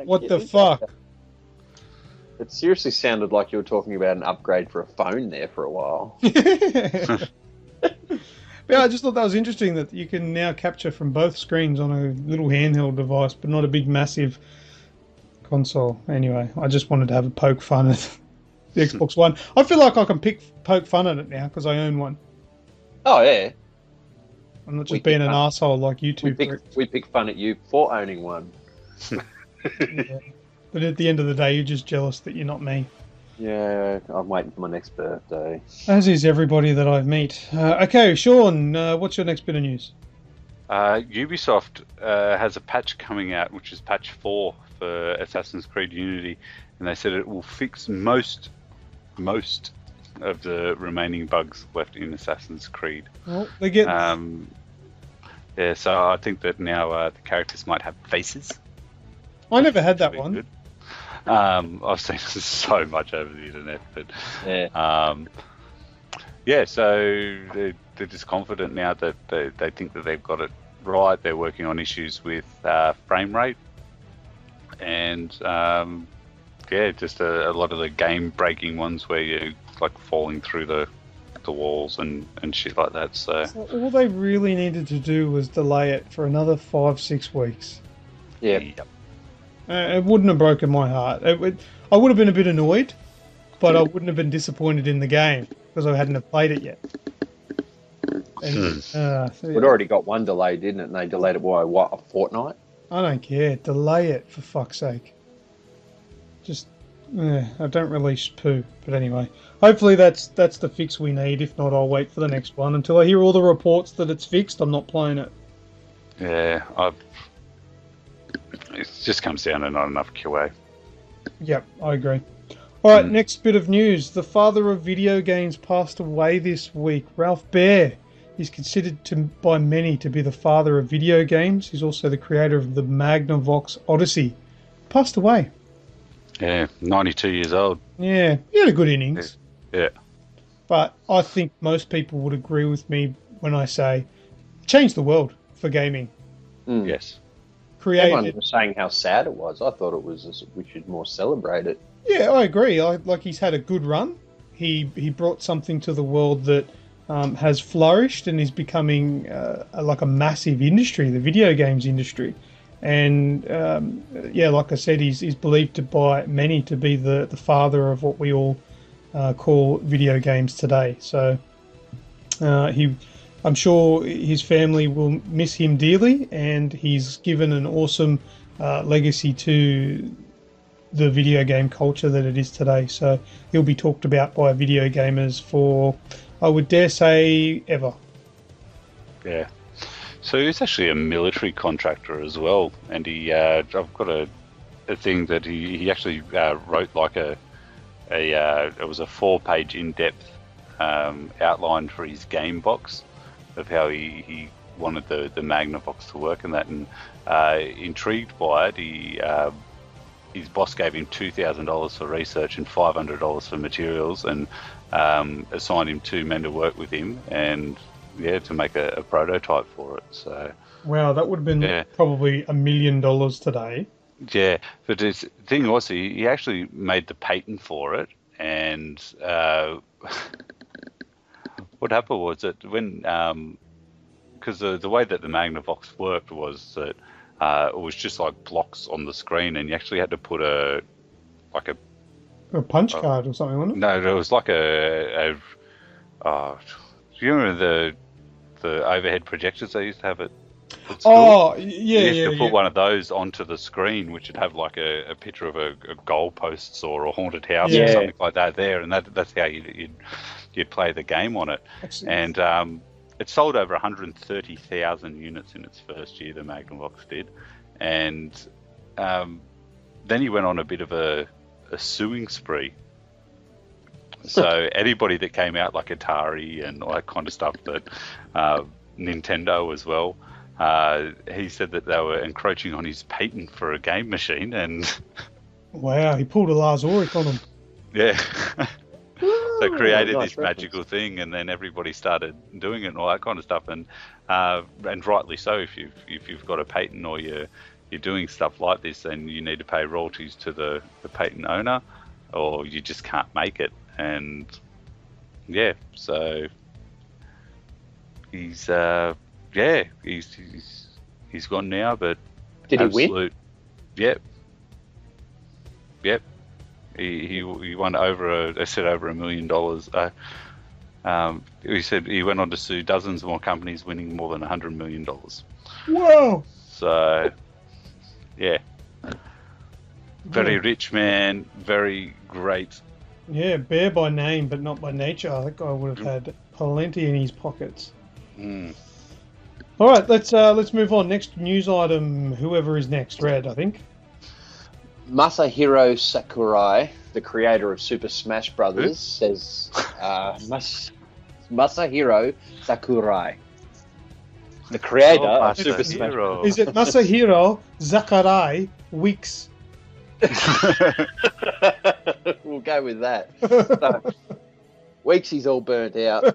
What the fuck? It seriously sounded like you were talking about an upgrade for a phone there for a while. Yeah, I just thought that was interesting that you can now capture from both screens on a little handheld device, but not a big, massive console. Anyway, I just wanted to have a poke fun at the Xbox One. I feel like I can poke fun at it now because I own one. Oh, yeah. I'm not just being an asshole like you two. We pick fun at you for owning one. Yeah. But at the end of the day, you're just jealous that you're not me. Yeah, I'm waiting for my next birthday. As is everybody that I've met. Okay, Sean, what's your next bit of news? Ubisoft has a patch coming out, which is patch 4 for Assassin's Creed Unity, and they said it will fix most of the remaining bugs left in Assassin's Creed. Well, they get... Yeah, so I think that now the characters might have faces. I never had that one. Good. I've seen so much over the internet, but so they're just confident now that they think that they've got it right. They're working on issues with frame rate and just a lot of the game breaking ones where you're like falling through the walls and shit like that. So all they really needed to do was delay it for another 5-6 weeks. Yeah. Yep. It wouldn't have broken my heart. I would have been a bit annoyed, but I wouldn't have been disappointed in the game because I hadn't have played it yet. And, We'd already got one delay, didn't it? And they delayed it by, what, a fortnight? I don't care. Delay it, for fuck's sake. Just, I don't release poo. But anyway, hopefully that's the fix we need. If not, I'll wait for the next one. Until I hear all the reports that it's fixed, I'm not playing it. Yeah, it just comes down to not enough QA. Yep, I agree. All right, next bit of news. The father of video games passed away this week. Ralph Baer is considered by many to be the father of video games. He's also the creator of the Magnavox Odyssey. Passed away. Yeah, 92 years old. Yeah, he had a good innings. Yeah. But I think most people would agree with me when I say changed the world for gaming. Yes. Everyone was saying how sad it was. I thought we should more celebrate it. Yeah, I agree. Like he's had a good run. He brought something to the world that has flourished and is becoming like a massive industry, the video games industry. And like I said, he's believed by many to be the father of what we all call video games today. So I'm sure his family will miss him dearly, and he's given an awesome legacy to the video game culture that it is today. So he'll be talked about by video gamers for, I would dare say, ever. Yeah. So he's actually a military contractor as well, and I've got a thing that he actually wrote like it was a 4-page in-depth outline for his game box of how he wanted the Magnavox to work and that, and intrigued by it, his boss gave him $2,000 for research and $500 for materials, and assigned him 2 men to work with him and to make a prototype for it. So wow, that would have been probably $1 million today. Yeah, but the thing was, he actually made the patent for it, and what happened was that when, because the way that the Magnavox worked was that it was just like blocks on the screen, and you actually had to put a punch card or something, wasn't it? No, it was like do you remember the overhead projectors they used to have at school? Oh, yeah, you used to put one of those onto the screen, which would have like a picture of a goalposts or a haunted house or something like that there, and that's how you'd play the game on it. Excellent. And it sold over 130,000 units in its first year, the Magnavox did. And then he went on a bit of a suing spree. So anybody that came out, like Atari and all that kind of stuff, that Nintendo as well, he said that they were encroaching on his patent for a game machine. And wow, he pulled a Lars Ulrich on him. Yeah. So created this magical thing, and then everybody started doing it and all that kind of stuff, and rightly so. If you've got a patent or you're doing stuff like this, then you need to pay royalties to the patent owner, or you just can't make it. And so he's gone now. But did he win? Yep. He won over $1 million. He said he went on to sue dozens more companies, winning more than $100 million. Whoa! So, yeah, very rich man, very great Yeah, Baer by name, but not by nature. That guy would have had plenty in his pockets. Mm. All right, let's move on. Next news item. Whoever is next, Red, I think. Masahiro Sakurai, the creator of Super Smash Brothers, says Masahiro Sakurai, the creator of Super Smash Brothers. Is it Masahiro Sakurai Weeks? We'll go with that. So, Weeksy's all burnt out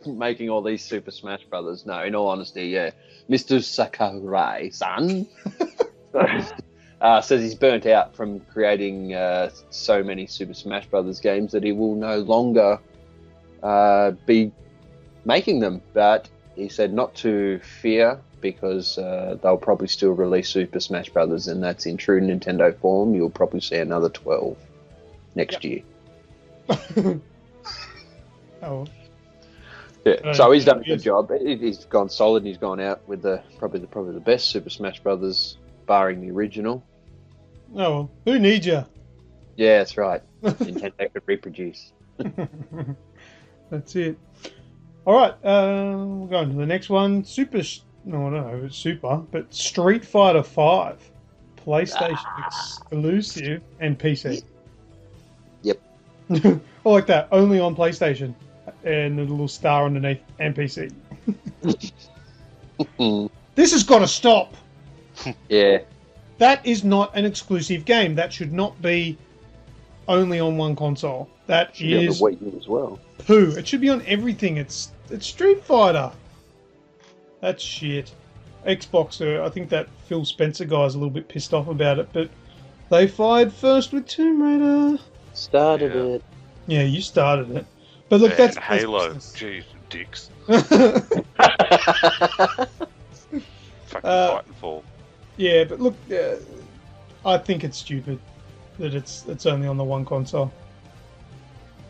making all these Super Smash Brothers. No, in all honesty, yeah. Mr. Sakurai-san says he's burnt out from creating so many Super Smash Brothers games that he will no longer be making them. But he said not to fear, because they'll probably still release Super Smash Brothers, and that's in true Nintendo form. You'll probably see another 12 next year. Oh. Yeah, so he's done a good job. He's gone solid. He's gone out with probably the best Super Smash Brothers, barring the original. Oh, well, who needs you? Yeah, that's right. Nintendo could reproduce. That's it. All right, we'll go on to the next one. I don't know if it's Super, but Street Fighter 5, PlayStation exclusive and PC. Yep. I like that. Only on PlayStation, and the little star underneath, and PC. This has got to stop. Yeah. That is not an exclusive game. That should not be only on one console. That Should be on the Wii U as well. poo. It should be on everything. It's Street Fighter. That's shit. Xbox, I think that Phil Spencer guy's a little bit pissed off about it, but they fired first with Tomb Raider. Started it. Yeah, you started it. But look, that's Halo. business. Jeez, dicks. Fucking Titanfall. Yeah, but look, I think it's stupid that it's only on the one console.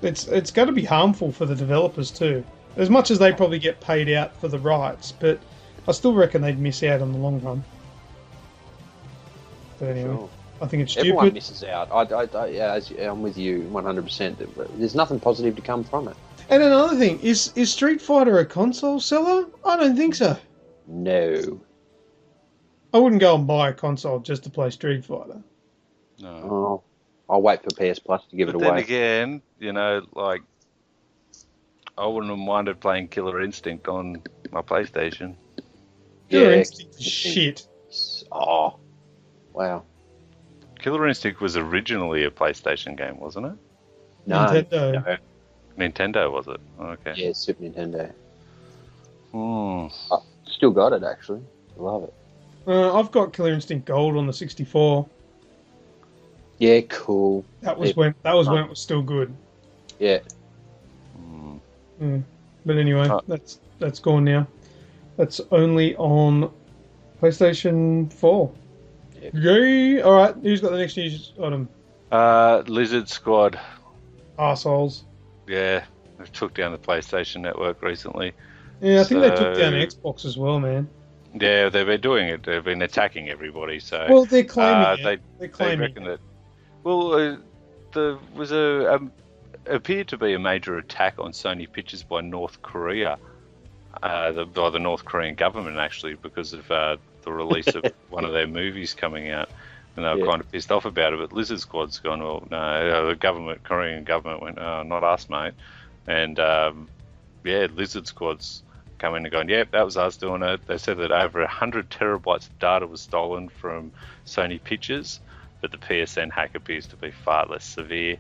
It's got to be harmful for the developers too. As much as they probably get paid out for the rights, but I still reckon they'd miss out on the long run. But anyway, Sure. I think it's stupid. Everyone misses out. I'm with you 100%. There's nothing positive to come from it. And another thing, is Street Fighter a console seller? I don't think so. No. I wouldn't go and buy a console just to play Street Fighter. No. Oh, I'll wait for PS Plus to give it But then away. again, like, I wouldn't have minded playing Killer Instinct on my PlayStation. Killer Instinct is shit. Oh, wow. Killer Instinct was originally a PlayStation game, wasn't it? No. Nintendo. No. Nintendo, was it? Okay. Yeah, Super Nintendo. Hmm. Still got it, actually. Love it. I've got Killer Instinct Gold on the 64. Yeah, cool. That was when it was still good. Yeah. But anyway, that's gone now. That's only on PlayStation 4. Yep. Yay! All right, who's got the next news item? Lizard Squad. Arseholes. Yeah, they took down the PlayStation Network recently. Yeah, I think they took So- down Xbox as well, man. Yeah, they've been doing it. They've been attacking everybody. So Well, they're claiming they it. They're they claiming reckon it. that. Well, there was appeared to be a major attack on Sony Pictures by North Korea, by the North Korean government actually, because of the release of one of their movies coming out, and they were kind of pissed off about it. But Lizard Squad's gone, well, no, the Korean government went, oh, not us, mate, and Lizard Squad's come in and gone, yep, that was us doing it. They said that over 100 terabytes of data was stolen from Sony Pictures, but the PSN hack appears to be far less severe.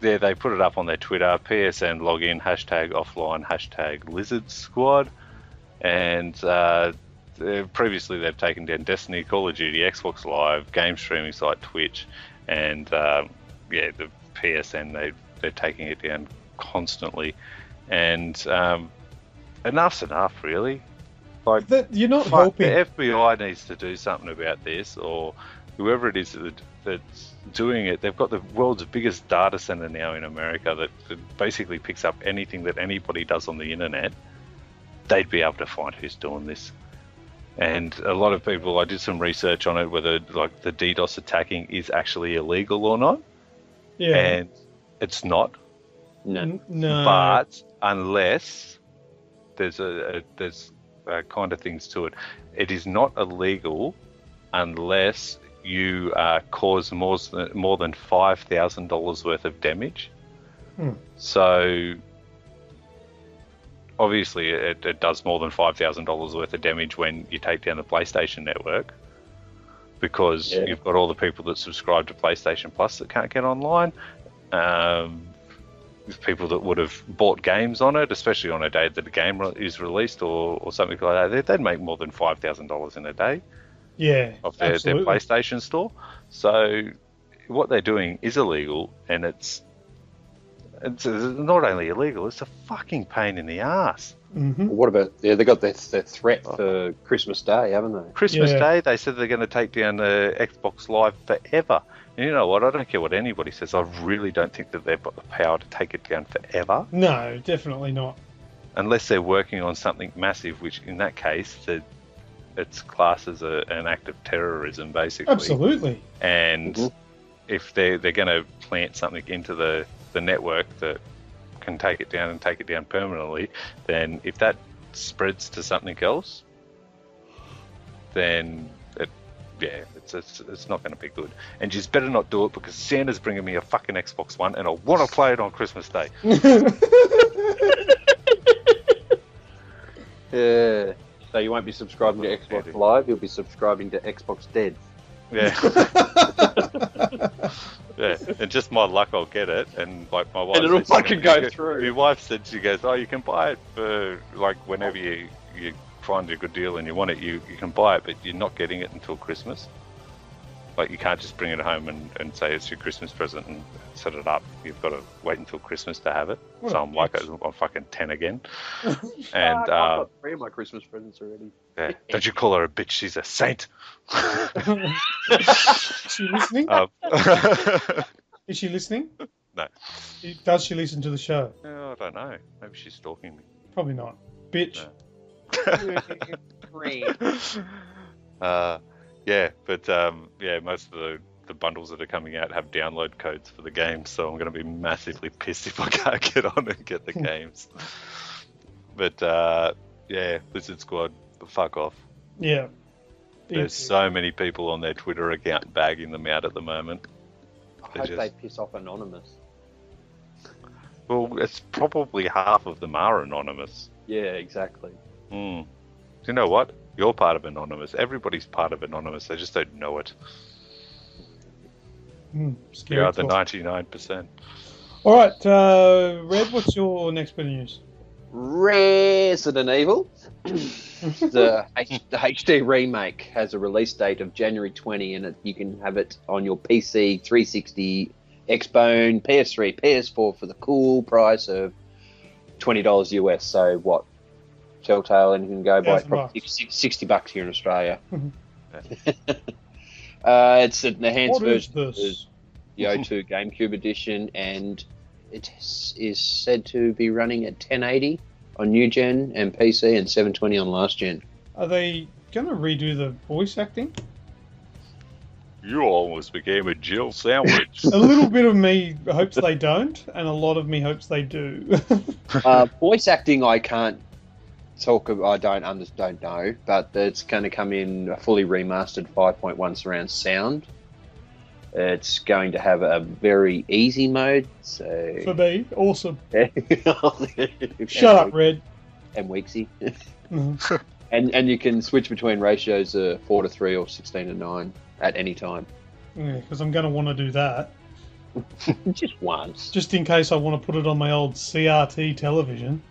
They put it up on their Twitter, PSN login, #offline, #Lizard Squad. And previously they've taken down Destiny, Call of Duty, Xbox Live, game streaming site Twitch, and the PSN, they're taking it down constantly. And enough's enough, really. Like, You're not fuck, the helping. FBI needs to do something about this, or whoever it is that's doing it. They've got the world's biggest data center now in America that basically picks up anything that anybody does on the internet. They'd be able to find who's doing this. And a lot of people, I did some research on it, whether like the DDoS attacking is actually illegal or not. Yeah. And it's not. No. No. But unless there's there's kind of things to it, it is not illegal unless you cause more than $5,000 worth of damage. So obviously it does more than $5,000 worth of damage when you take down the PlayStation Network, because you've got all the people that subscribe to PlayStation Plus that can't get online. People that would have bought games on it, especially on a day that a game is released or something like that, they'd make more than $5,000 in a day. Yeah, Of their PlayStation store. So what they're doing is illegal, and it's not only illegal, it's a fucking pain in the ass. Mm-hmm. What about they got their threat for Christmas Day, haven't they? Christmas Day, they said they're going to take down the Xbox Live forever. And you know what? I don't care what anybody says. I really don't think that they've got the power to take it down forever. No, definitely not. Unless they're working on something massive, which in that case, it's classed as an act of terrorism, basically. Absolutely. And if they're going to plant something into the network that can take it down and take it down permanently, then if that spreads to something else, then it's not going to be good. And you just better not do it, because Santa's bringing me a fucking Xbox One and I want to play it on Christmas Day. Yeah. So you won't be subscribing to Xbox Live, you'll be subscribing to Xbox Dead. Yeah. Yeah, and just my luck, I'll get it, and like my wife, And it'll fucking go through. My wife said, she goes, "Oh, you can buy it for like whenever you find a good deal and you want it, you can buy it, but you're not getting it until Christmas. Like, you can't just bring it home and say it's your Christmas present and set it up. You've got to wait until Christmas to have it." What so I'm like, I'm fucking 10 again. And I've got 3 of my Christmas presents already. yeah, don't you call her a bitch? She's a saint. Is she listening? Is she listening? No. Does she listen to the show? I don't know. Maybe she's stalking me. Probably not. Bitch. No. Yeah, but most of the bundles that are coming out have download codes for the games, so I'm going to be massively pissed if I can't get on and get the games. But Blizzard Squad, fuck off. Yeah. There's so many people on their Twitter account bagging them out at the moment. I hope they piss off Anonymous. Well, it's probably half of them are anonymous. Yeah, exactly. Do you know what? You're part of Anonymous. Everybody's part of Anonymous. They just don't know it. Scary. We are the 99%. All right, Red, what's your next bit of news? Resident Evil. The HD remake has a release date of January 20, and you can have it on your PC, 360, Xbone, PS3, PS4 for the cool price of $20 US. So what? Telltale, and you can go buy probably $60 here in Australia. It's an enhanced version of the O2 GameCube edition, and it is said to be running at 1080 on new gen and PC and 720 on last gen. Are they going to redo the voice acting? You almost became a Jill sandwich. A little bit of me hopes they don't, and a lot of me hopes they do. Voice acting, I can't talk about. I don't know, but it's going to come in a fully remastered 5.1 surround sound. It's going to have a very easy mode. So for me, awesome. Shut Shut up, Red. And Weeksy. And you can switch between ratios of 4:3 or 16:9 at any time. Yeah, because I'm going to want to do that. Just once. Just in case I want to put it on my old CRT television.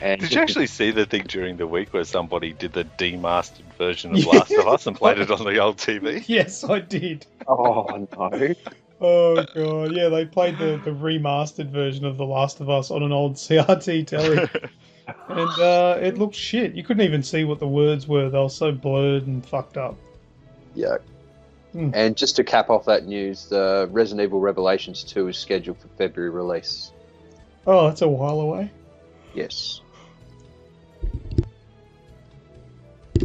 Did you actually see the thing during the week where somebody did the demastered version of Last of Us and played it on the old TV? Yes, I did. Oh, no. Oh, God. Yeah, they played the remastered version of The Last of Us on an old CRT telly. And it looked shit. You couldn't even see what the words were. They were so blurred and fucked up. Yeah. And just to cap off that news, the Resident Evil Revelations 2 is scheduled for February release. Oh, that's a while away. Yes.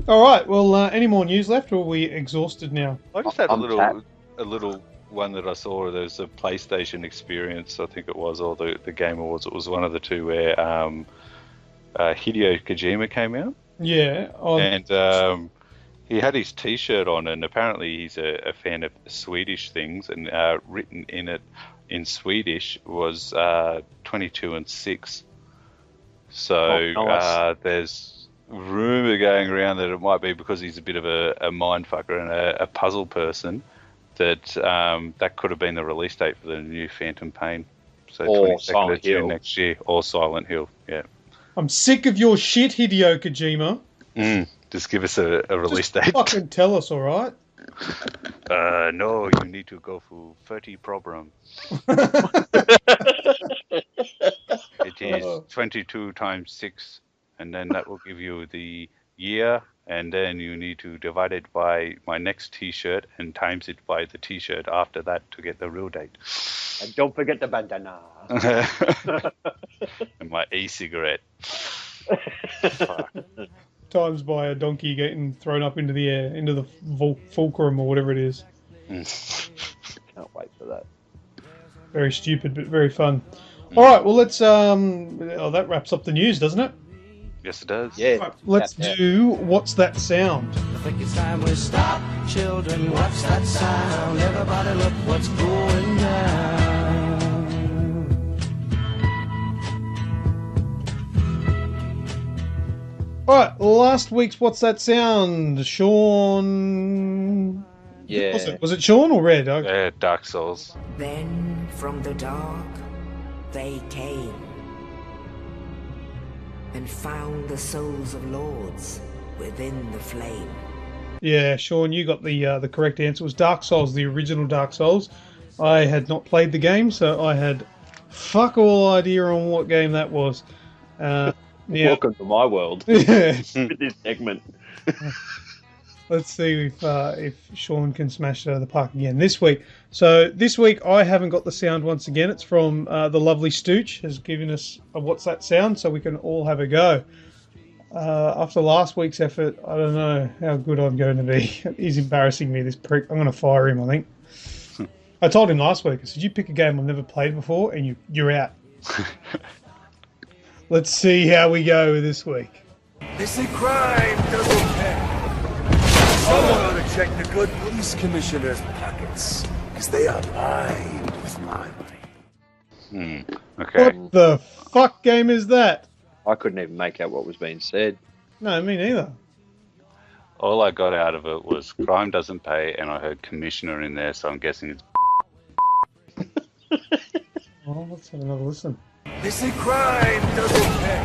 All right. Well, any more news left, or are we exhausted now? I just had I'm a little one that I saw. There's a PlayStation Experience, I think it was, or the Game Awards. It was one of the two where Hideo Kojima came out. Yeah. And he had his T-shirt on, and apparently he's a fan of Swedish things, and written in it in Swedish was 22 and 6. So nice. there's rumour going around that it might be because he's a bit of a mindfucker and a puzzle person, that that could have been the release date for the new Phantom Pain. So Or 22nd Silent of June Hill. next year, or Silent Hill, yeah. I'm sick of your shit, Hideo Kojima. Just give us a release date. Fucking tell us, all right? No, you need to go for 30 problem. It is 22 times 6, and then that will give you the year, and then you need to divide it by my next T-shirt and times it by the T-shirt after that to get the real date. And don't forget the bandana. And my e-cigarette. Fuck. Times by a donkey getting thrown up into the air, into the fulcrum or whatever it is. Can't wait for that. Very stupid, but very fun. All right, well, let's... that wraps up the news, doesn't it? Yes, it does. Yeah. Right, let's do What's That Sound? I think it's time we stop, children. What's that sound? Everybody look what's going down. All right, last week's What's That Sound? Sean... Yeah. Was it Sean or Red? Dark Souls. Then from the dark they came and found the souls of lords within the flame. Yeah, Sean, you got the correct answer. It was Dark Souls, the original Dark Souls. I had not played the game, so I had fuck all idea on what game that was. Yeah. Welcome to my world Yeah. with this segment. Let's see if Sean can smash it out of the park again this week. So this week I haven't got the sound once again. It's from the lovely Stooch has given us a What's That Sound, so we can all have a go. After last week's effort, I don't know how good I'm going to be. He's embarrassing me, this prick. I'm going to fire him, I think. I told him last week, I said, you pick a game I've never played before and you're out. Let's see how we go this week. They say crime doesn't pay. Someone ought to check the good police commissioner's pockets, because they are lined with my money. Okay. What the fuck game is that? I couldn't even make out what was being said. No, me neither. All I got out of it was crime doesn't pay, and I heard commissioner in there, so I'm guessing it's... Oh, let's have another listen. They say crime doesn't pay.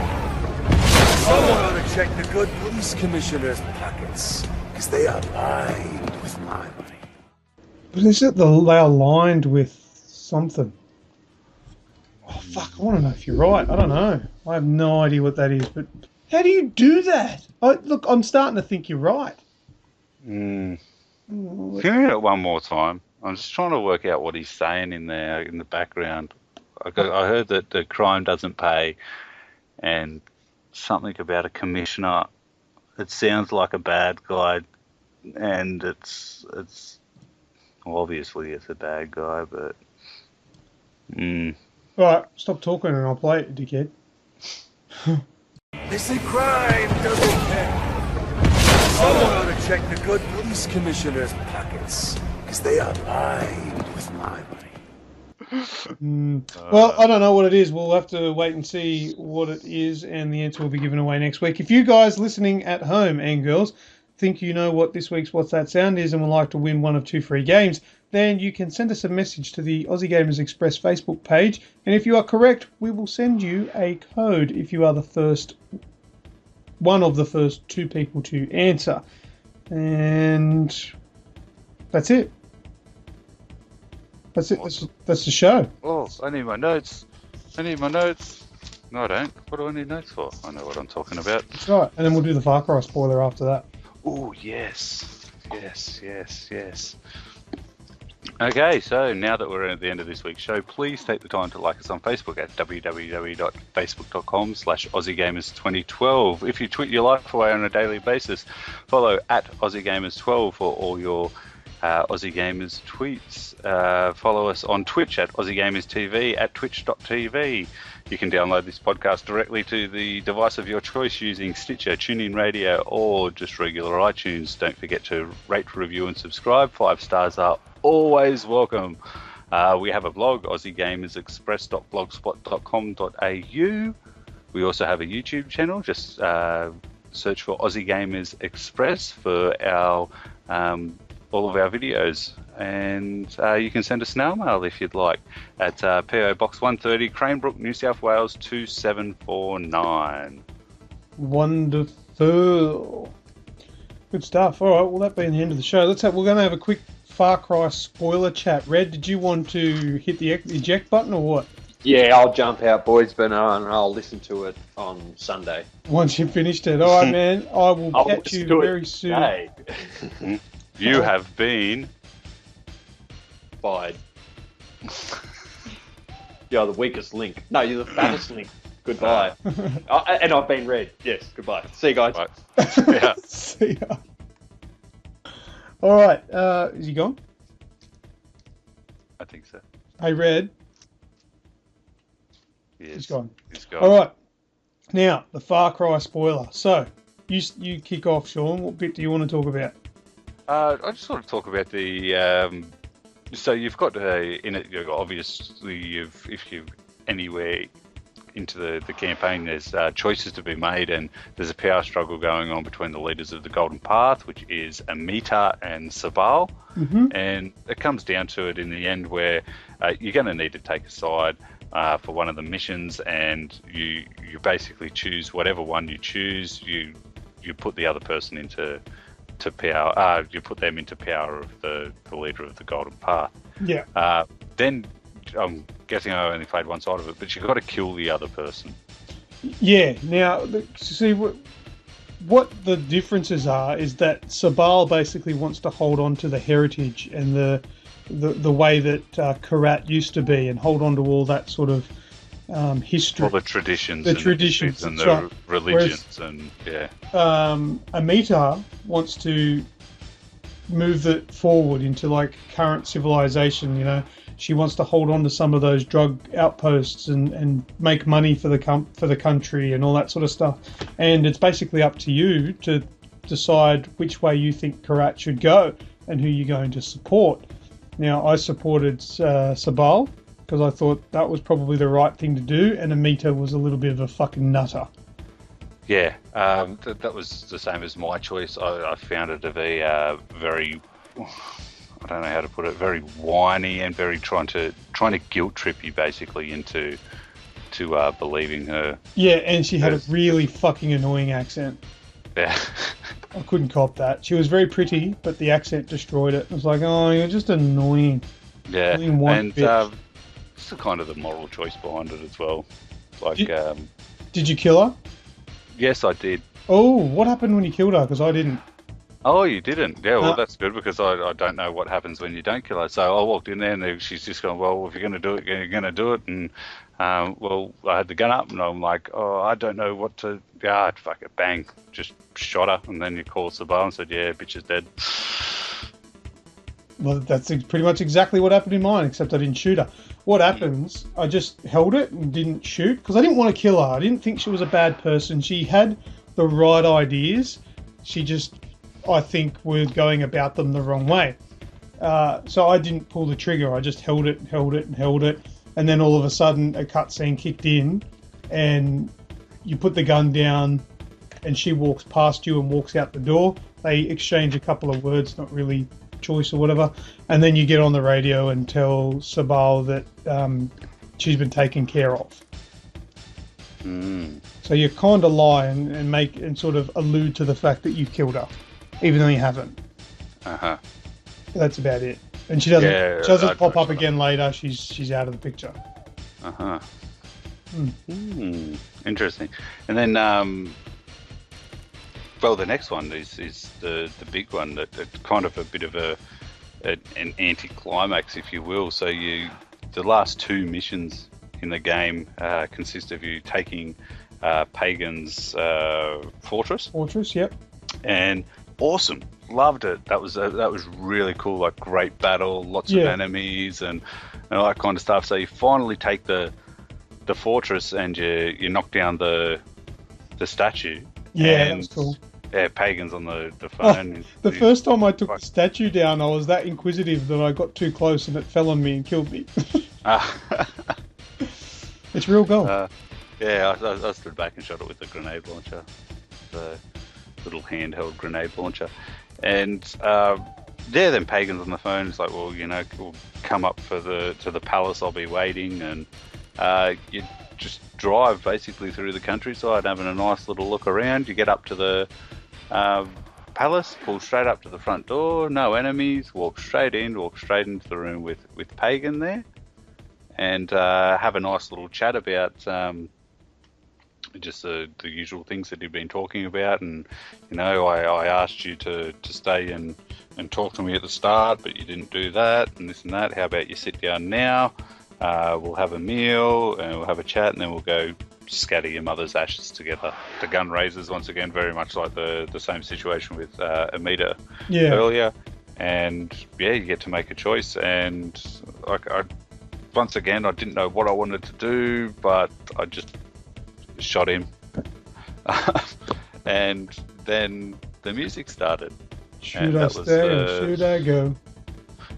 Someone ought to check the good police commissioner's pockets, because they are lined with my money. But is it they are lined with something? Oh, fuck, I want to know if you're right. I don't know. I have no idea what that is, but how do you do that? Look, I'm starting to think you're right. Can you hear it one more time? I'm just trying to work out what he's saying in there in the background. I heard that the crime doesn't pay, and something about a commissioner. It sounds like a bad guy, and it's well, obviously it's a bad guy, but Alright, stop talking and I'll play it, dickhead. They say crime doesn't pay. Someone ought to check the good police commissioner's pockets, because they are lined with my money. Well, I don't know what it is. We'll have to wait and see what it is, and the answer will be given away next week. If you guys listening at home and girls think you know what this week's What's That Sound is and would like to win one of 2 free games, then you can send us a message to the Aussie Gamers Express Facebook page, and if you are correct, we will send you a code if you are one of the first 2 people to answer. And that's it. That's it. That's the show. oh, I need my notes. No, I don't. What do I need notes for? I know what I'm talking about. That's right. And then we'll do the Far Cry spoiler after that. Oh, yes. Okay, so now that we're at the end of this week's show, please take the time to like us on Facebook at www.facebook.com/AussieGamers2012. If you tweet your life away on a daily basis, follow at AussieGamers12 for all your Aussie Gamers tweets. Follow us on Twitch at AussieGamersTV at twitch.tv. You can download this podcast directly to the device of your choice using Stitcher, TuneIn Radio, or just regular iTunes. Don't forget to rate, review, and subscribe. 5 stars are always welcome. We have a blog, aussiegamers.express.blogspot.com.au. We also have a YouTube channel. Just search for Aussie Gamers Express for our all of our videos. And you can send us snail mail if you'd like at P.O Box 130, Cranebrook, New South Wales 2749. Wonderful. Good stuff. All right, well, that being the end of the show, we're going to have a quick Far Cry spoiler chat. Red, did you want to hit the eject button or what? Yeah, I'll jump out, boys, but I'll listen to it on Sunday. Once you've finished it. All right, man. I will catch you very soon. Hey. You have been... Fired. You're the weakest link. No, you're the fattest link. Goodbye. And I've been red. Yes, goodbye. See you guys. Right. Yeah. See ya. All right. Is he gone? I think so. Hey, Red. Yes. He's gone. He's gone. All right. Now, the Far Cry spoiler. So, you kick off, Sean. What bit do you want to talk about? I just want to talk about the... so you've got in it, obviously, if you're anywhere into the campaign, there's choices to be made, and there's a power struggle going on between the leaders of the Golden Path, which is Amita and Sabal. Mm-hmm. And it comes down to it in the end where you're going to need to take a side for one of the missions, and you basically choose whatever one you choose. You put the other person into power. You put them into power of the leader of the Golden Path. Yeah. Then I'm guessing I only played one side of it, but you've got to kill the other person. Yeah. Now, see what the differences are is that Sabal basically wants to hold on to the heritage and the way that Karat used to be, and hold on to all that sort of history. All the traditions. The traditions. And the religions. And yeah. Amita wants to move it forward into like current civilization, you know. She wants to hold on to some of those drug outposts and make money for the country and all that sort of stuff. And it's basically up to you to decide which way you think Karat should go and who you're going to support. Now, I supported Sabal because I thought that was probably the right thing to do, and Amita was a little bit of a fucking nutter. Yeah, that was the same as my choice. I found it to be very... I don't know how to put it, very whiny and very trying to guilt trip you basically into believing her. Yeah, and she had a really fucking annoying accent. Yeah. I couldn't cop that. She was very pretty, but the accent destroyed it. It was like, oh, you're just annoying. Yeah, and it's kind of the moral choice behind it as well. Like, did you kill her? Yes, I did. Oh, what happened when you killed her? Because I didn't. Oh, you didn't? Yeah, well, that's good because I don't know what happens when you don't kill her. So I walked in there and she's just going, well, if you're going to do it, you're going to do it. And, well, I had the gun up and I'm like, oh, I don't know what to... Yeah, fuck it, bang. Just shot her. And then you called Sabal and said, yeah, bitch is dead. Well, that's pretty much exactly what happened in mine, except I didn't shoot her. What happens, I just held it and didn't shoot because I didn't want to kill her. I didn't think she was a bad person. She had the right ideas. She just... I think we're going about them the wrong way. So I didn't pull the trigger. I just held it. And then all of a sudden a cutscene kicked in and you put the gun down and she walks past you and walks out the door. They exchange a couple of words, not really choice or whatever. And then you get on the radio and tell Sabal that she's been taken care of. Mm. So you kind of lie and make and sort of allude to the fact that you've killed her. Even though you haven't. Uh-huh. That's about it. And she doesn't pop up again later. She's out of the picture. Uh-huh. Interesting. And then, well, the next one is the big one. That it's kind of a bit of a an anti-climax, if you will. So the last 2 missions in the game consist of you taking Pagan's fortress. Fortress, yep. And awesome, loved it. That was really cool. Like great battle, lots of enemies and all that kind of stuff. So you finally take the fortress and you knock down the statue. Yeah, that was cool. Yeah, Pagan's on the phone. The first time I took the statue down, I was that inquisitive that I got too close and it fell on me and killed me. It's real gold. Yeah, I stood back and shot it with the grenade launcher, the little handheld grenade launcher, and then Pagan's on the phone. It's like, well, we'll come up to the palace. I'll be waiting, and you just drive basically through the countryside, having a nice little look around. You get up to the palace, pull straight up to the front door, no enemies, walk straight into the room with Pagan there, and have a nice little chat about just the usual things that he'd been talking about. And I asked you to stay and talk to me at the start, but you didn't do that, and this and that. How about you sit down now? We'll have a meal and we'll have a chat, and then we'll go scatter your mother's ashes together. The gun raisers, once again, very much like the same situation with Amita earlier. And you get to make a choice. And once again, I didn't know what I wanted to do, but I just shot him. And then the music started. Should I stay or should I go?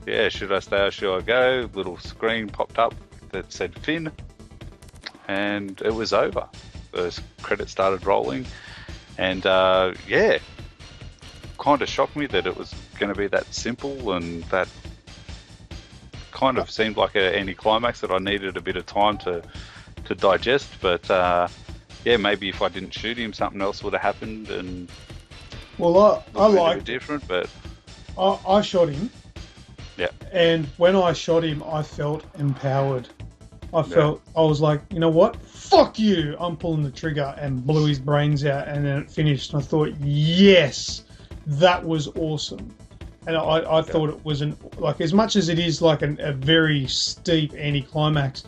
Yeah, should I stay or should I go? Little screen popped up that said Finn, and it was over. The credits started rolling, and kind of shocked me that it was going to be that simple, and that kind of seemed like an anticlimax that I needed a bit of time to digest. But maybe if I didn't shoot him, something else would have happened, and I liked it different, but I shot him. Yeah. And when I shot him, I felt empowered. I was like, you know what? Fuck you! I'm pulling the trigger, and blew his brains out, and then it finished. And I thought, yes, that was awesome. And I thought it wasn't, like, as much as it is like a very steep anticlimax,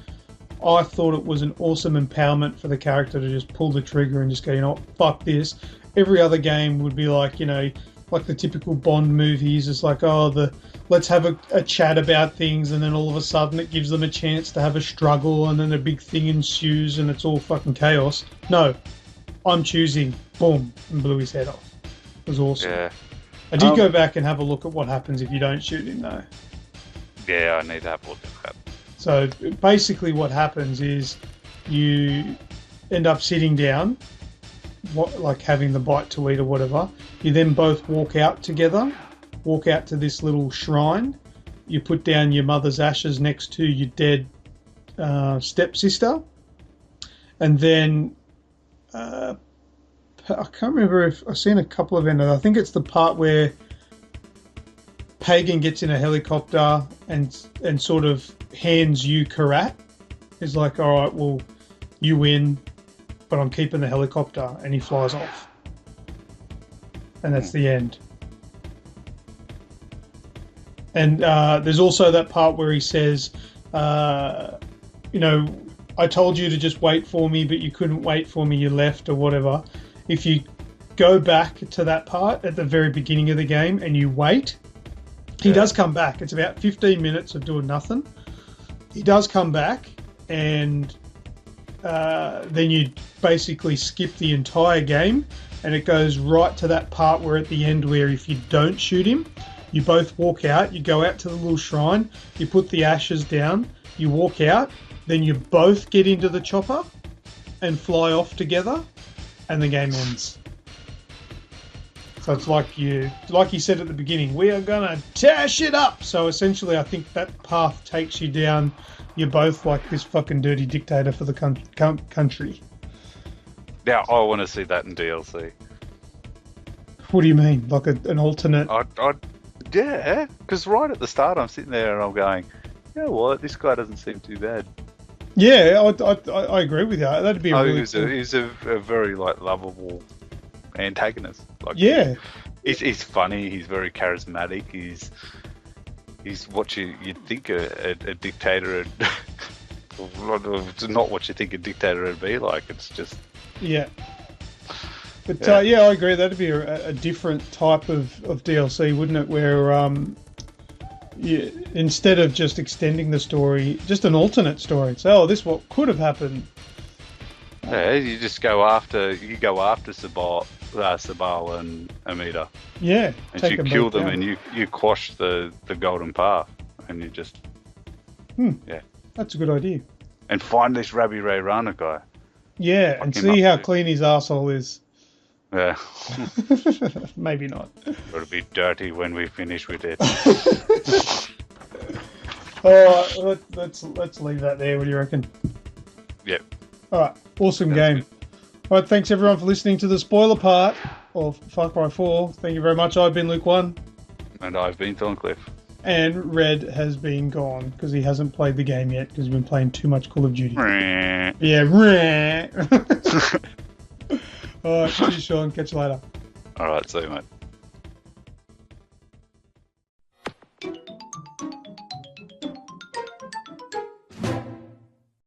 I thought it was an awesome empowerment for the character to just pull the trigger and just go, you know what, fuck this. Every other game would be like, like the typical Bond movies. It's like, let's have a chat about things, and then all of a sudden it gives them a chance to have a struggle, and then a big thing ensues, and it's all fucking chaos. No, I'm choosing, boom, and blew his head off. It was awesome. Yeah. I did go back and have a look at what happens if you don't shoot him, though. Yeah, I need to have a look at that. So basically what happens is you end up sitting down, like having the bite to eat or whatever. You then both walk out together, walk out to this little shrine. You put down your mother's ashes next to your dead stepsister. And then I can't remember if I've seen a couple of endings. I think it's the part where Pagan gets in a helicopter and sort of hands you Karat. He's like, all right, well, you win, but I'm keeping the helicopter, and he flies off. And that's the end. And there's also that part where he says, I told you to just wait for me, but you couldn't wait for me, you left or whatever. If you go back to that part at the very beginning of the game and you wait, he does come back. It's about 15 minutes of doing nothing. He does come back, and then you basically skip the entire game, and it goes right to that part where at the end where if you don't shoot him, you both walk out, you go out to the little shrine, you put the ashes down, you walk out, then you both get into the chopper and fly off together, and the game ends. So it's like you said at the beginning, we are gonna tear shit up. So essentially, I think that path takes you down. You're both like this fucking dirty dictator for the country. Now, I want to see that in DLC. What do you mean? Like an alternate? Yeah, because right at the start, I'm sitting there and I'm going, you know what? This guy doesn't seem too bad. Yeah, I agree with you. That'd be he's a very lovable antagonist. He's funny. He's very charismatic. he's what you'd think a dictator would. It's not what you think a dictator would be like. It's just Yeah. But yeah, I agree. That'd be a different type of DLC, wouldn't it? Where instead of just extending the story, just an alternate story. So, this what could have happened. yeah. You just go after Sabal and Amida. Yeah. And take you them kill both them down. and you quash the golden path and you just yeah. That's a good idea. And find this Rabbi Ray Rana guy. Yeah, Fuck and him see up, how dude. clean his arsehole is. Yeah. Maybe not. It'll be dirty when we finish with it. All right, let's leave that there. What do you reckon? Yep. All right, awesome Sounds game. good. All right, thanks everyone for listening to the spoiler part of Far Cry 4. Thank you very much. I've been LewkOne, And I've been Thorncliff. and Red has been gone because he hasn't played the game yet because he's been playing too much Call of Duty. Yeah. All right, cheers, Sean. Catch you later. Alright, see you, mate.